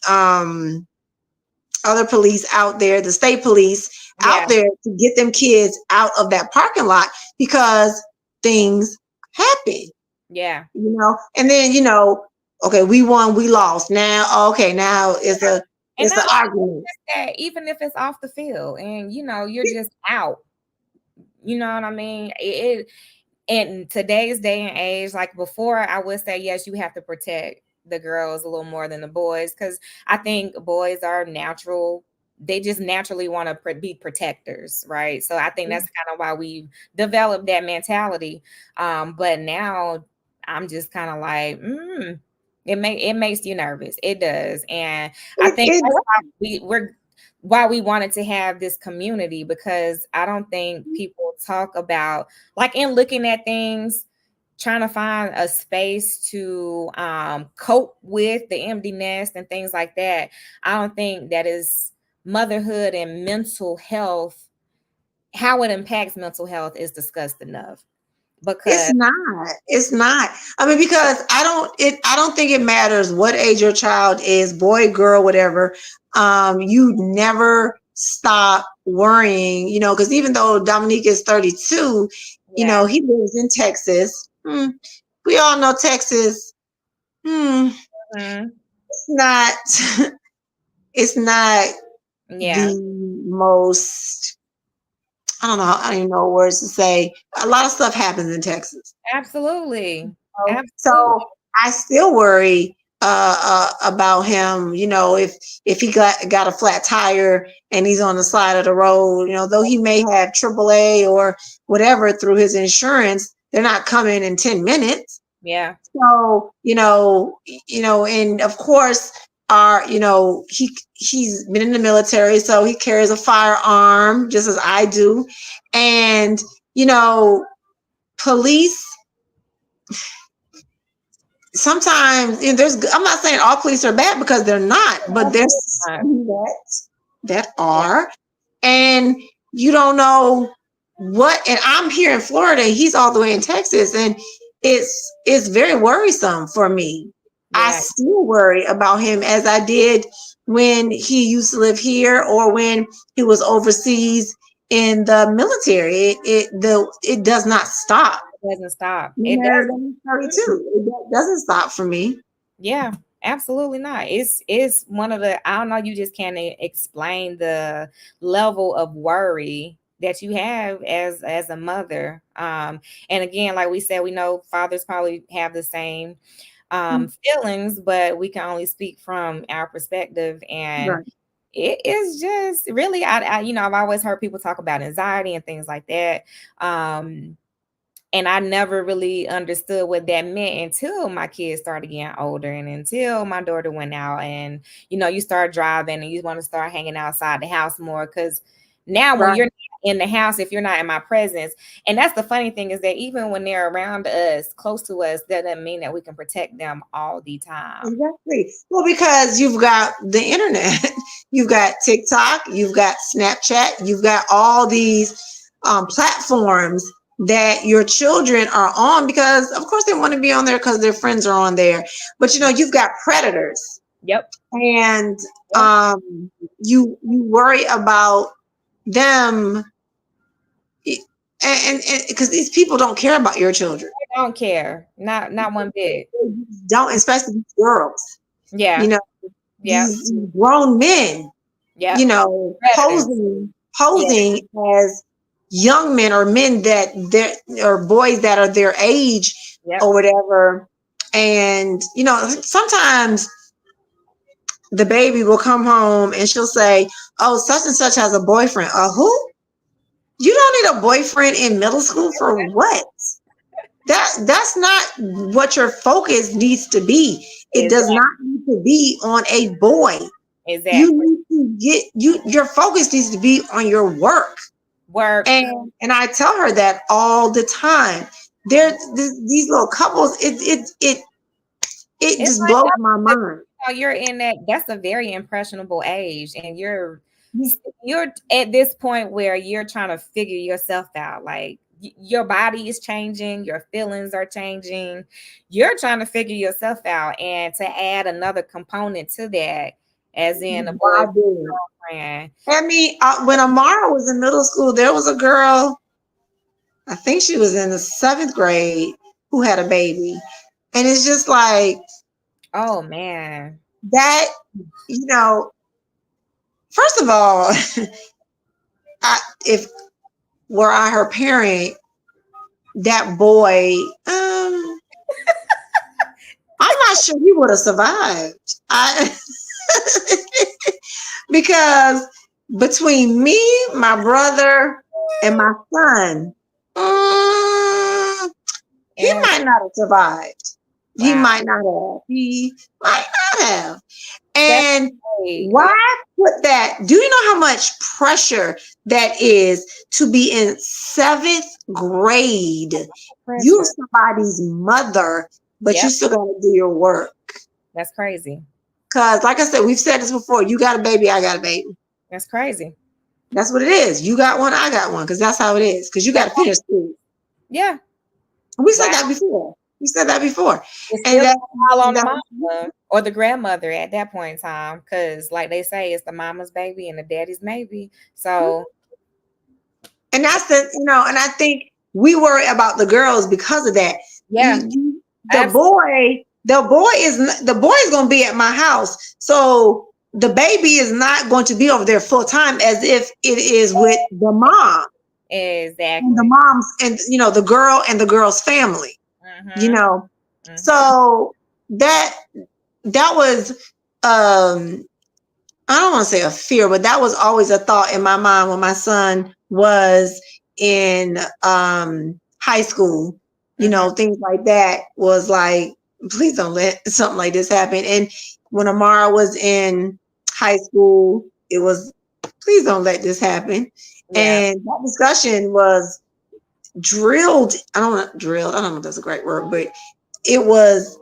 other police out there, the state police Yeah. out there to get them kids out of that parking lot because things happen, Yeah. you know. And then, you know, okay, we won, we lost. Now, okay, now And it's not an only argument. that, even if it's off the field and you're just out, you know what I mean? In today's day and age, like before, I would say yes, you have to protect the girls a little more than the boys because I think boys are natural. They just naturally want to be protectors, right? So I think that's kind of why we developed that mentality. But now I'm just kind of like, it makes you nervous. It does, and I think It that's why we wanted to have this community because I don't think people talk about like in looking at things, trying to find a space to cope with the empty nest and things like that. I don't think that is motherhood and mental health, how it impacts mental health is discussed enough It's because not. It's not. I mean, because I don't think it matters what age your child is, boy, girl, whatever. You never stop worrying, you know, because even though Dominique is 32, you yeah. know, he lives in Texas. We all know Texas. Hmm, Mhm. it's not it's not Yeah, the most, I don't know, I don't even know words to say. A lot of stuff happens in Texas. absolutely. So Absolutely. I still worry about him. You know, if he got a flat tire and he's on the side of the road, you know, though he may have AAA or whatever through his insurance, they're not coming in 10 minutes. Yeah. So and of course, he's been in the military, so he carries a firearm just as I do, and you know, police sometimes, there's, I'm not saying all police are bad because they're not, but there's Absolutely not. some that Yeah. are, and you don't know what. And I'm here in Florida, and he's all the way in Texas, and it's very worrisome for me. I Yeah. still worry about him as I did when he used to live here or when he was overseas in the military. It does not stop. It doesn't stop. No It matter doesn't. that he's Mm. 32, it doesn't stop for me. Yeah, absolutely not. It's one of the, I don't know, you just can't explain the level of worry that you have as a mother. And again, like we said, we know fathers probably have the same feelings, but we can only speak from our perspective. And Right. it is just really, I've always heard people talk about anxiety and things like that. Um, And I never really understood what that meant until my kids started getting older and until my daughter went out and you start driving and you want to start hanging outside the house more because now when Right. you're not in the house, if you're not in my presence, and that's the funny thing is that even when they're around us, close to us, that doesn't mean that we can protect them all the time. Exactly. Well, because you've got the internet, you've got TikTok, you've got Snapchat, you've got all these platforms that your children are on because, of course, they want to be on there because their friends are on there. But you've got predators, Yep. and Yep. you worry about them, and because these people don't care about your children, I don't care. Not one bit. they don't, especially these girls. You Yeah. know, Yep. these grown men, Yep. Predators. Yeah. posing as young men or men that they're or boys that are their age Yep. or whatever. And sometimes the baby will come home and she'll say, "Oh, such and such has a boyfriend." Who? You don't need a boyfriend in middle school for what? That's not what your focus needs to be. It does Exactly. not need to be on a boy. You Exactly. need to get your focus needs to be on your work. Work. And I tell her that all the time. There these little couples, it It's just like blows that my because mind. you're in that's a very impressionable age, and you're at this point where you're trying to figure yourself out. Like your body is changing, your feelings are changing. You're trying to figure yourself out, and to add another component to that, as in a Why boyfriend, do girlfriend. it? I mean, when Amara was in middle school, there was a girl, I think she was in the 7th grade, who had a baby. And it's just like Oh man. that, you know, first of all, if were I her parent, that boy, I'm not sure he would have survived. Because between me, my brother, and my son, mm, he And might not have survived. He wow. might not have. He might not have. That's And a why put that? Do you know how much pressure that is to be in 7th grade? You're pressure. somebody's mother, but you Yep. still got to do your work. That's crazy. Because, like I said, we've said this before. You got a baby, I got a baby. That's crazy. That's what it is. You got one, I got one. Because that's how it is. Because you got That's to finish school. yeah. We said Wow. that before. We said that before. It's And still that, all on the that mama or the grandmother at that point in time, because like they say, it's the mama's baby and the daddy's maybe. So and that's and I think we worry about the girls because of that. yeah, The absolutely. the boy is going to be at my house, so the baby is not going to be over there full time as if it is with the mom and the Exactly. moms and the girl and the girl's family. You Mm-hmm. know, Mm-hmm. so that was I don't want to say a fear, but that was always a thought in my mind when my son was in high school. Mm-hmm. Things like that was like, please don't let something like this happen. And when Amara was in high school, it was, please don't let this happen. Yeah. And that discussion was drilled. I don't know if that's a great word, but it was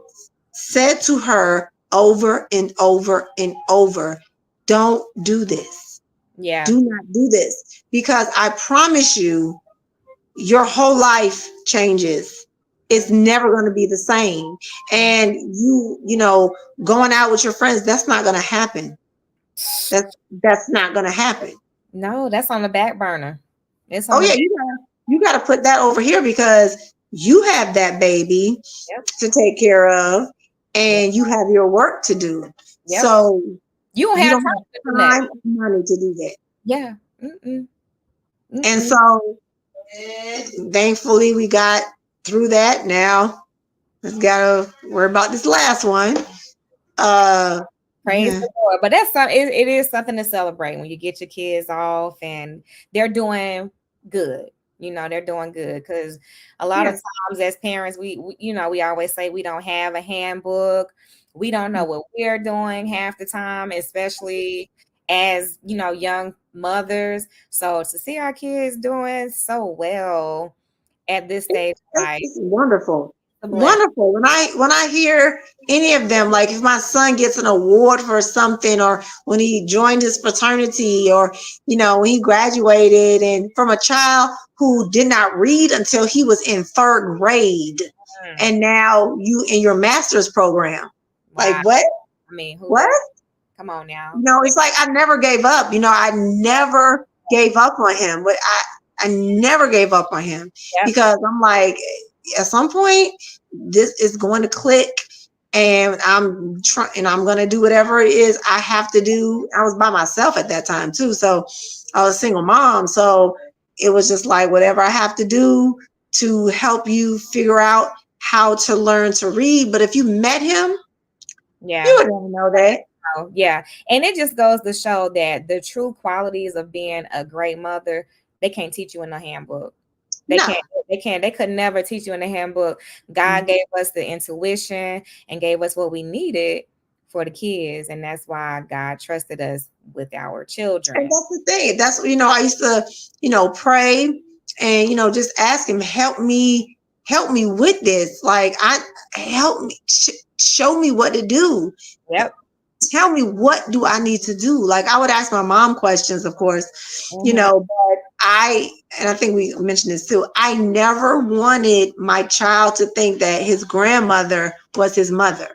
said to her over and over and over, don't do this. Yeah. Do not do this. Because I promise you, your whole life changes. It's Mm-hmm. never going to be the same. And going out with your friends, that's not going to happen. That's not going to happen. No, that's on the back burner. It's Oh on the yeah, back. you got to put that over here because you have that baby Yep. to take care of Yep. and you have your work to do. Yep. So You don't you have don't time to do have that. time or money to do that. Yeah. Mm-mm. And Mm-mm. so thankfully we got through that. Now let's gotta worry about this last one. Praise Yeah. the Lord. But that's it is something to celebrate when you get your kids off and they're doing good. they're doing good, because a lot of Yes. times as parents, we always say we don't have a handbook. We don't know what we're doing half the time, especially as young mothers. So to see our kids doing so well at this stage of life, It's wonderful. a blessing. Wonderful. When I hear any of them, like if my son gets an award for something, or when he joined his fraternity, or when he graduated, and from a child who did not read until he was in third grade, Mm, and now you in your master's program. Like wow. what? I mean, who What? does? Come on now. It's like I never gave up. I never gave up on him. But I never gave up on him, Yep. because I'm like, at some point, this is going to click, and I'm trying, and I'm going to do whatever it is I have to do. I was by myself at that time too, so I was a single mom. So it was just like, whatever I have to do to help you figure out how to learn to read. But if you met him, you Yeah. would never know that. Oh, yeah. And it just goes to show that the true qualities of being a great mother, they can't teach you in the handbook. They No. can't, they could never teach you in the handbook. God gave us the intuition and gave us what we needed for the kids. And that's why God trusted us with our And children. that's the thing. That's, I used to, pray, and, just ask him, help me with this. Like, help me, show me what to do. Yep. Tell me, what do I need to do? Like, I would ask my mom questions, of course, Hmm. but and I think we mentioned this too, I never wanted my child to think that his grandmother was his mother.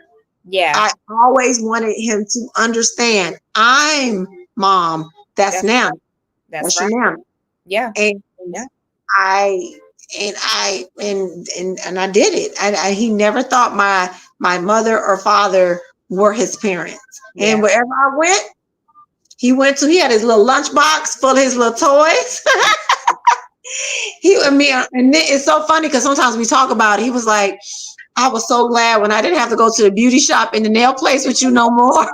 Yeah. I always wanted him to understand, I'm mom. That's That's now. that's That's right. your now. Yeah. And Yeah. I and I did it. He never thought my mother or father were his parents. And Yeah. wherever I went, he had his little lunchbox full of his little toys. He and me, and it's so funny because sometimes we talk about it. He was like, I was so glad when I didn't have to go to the beauty shop and the nail place with you no more,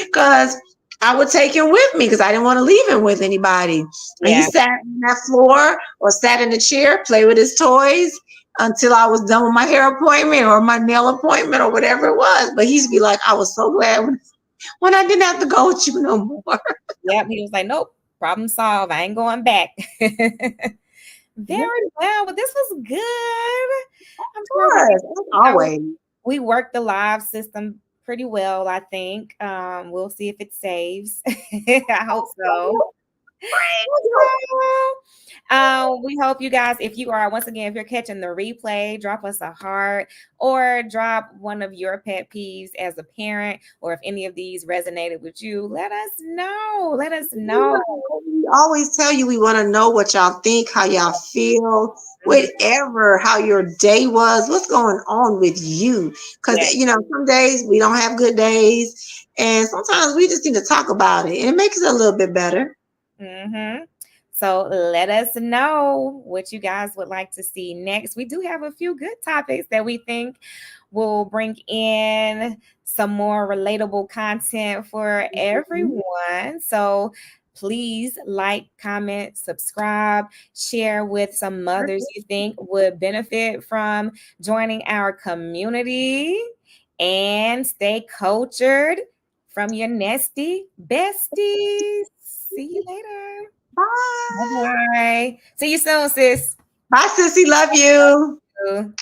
because I would take him with me because I didn't want to leave him with anybody. And he Yeah. sat on that floor or sat in the chair, play with his toys until I was done with my hair appointment or my nail appointment or whatever it was. But he'd be like, I was so glad when I didn't have to go with you no more. Yep. He was like, nope, problem solved. I ain't going back. Of Very well. But this was good. I'm sure course, as always. we worked the live system pretty well, I think. We'll see if it saves. I hope so. We hope you guys, if you are, once again, if you're catching the replay, drop us a heart or drop one of your pet peeves as a parent, or if any of these resonated with you, let us know. Let us know. We always tell you, we want to know what y'all think, how y'all feel, Mhm. whatever, how your day was, what's going on with you. Because, Yeah. some days we don't have good days, and sometimes we just need to talk about it, and it makes it a little bit better. Mm-hmm. So let us know what you guys would like to see next. We do have a few good topics that we think will bring in some more relatable content for everyone. So please like, comment, subscribe, share with some mothers you think would benefit from joining our community, and stay cultured from your nesty besties. See you later. Bye. Bye bye. See you soon, sis. Bye, sissy. Love you.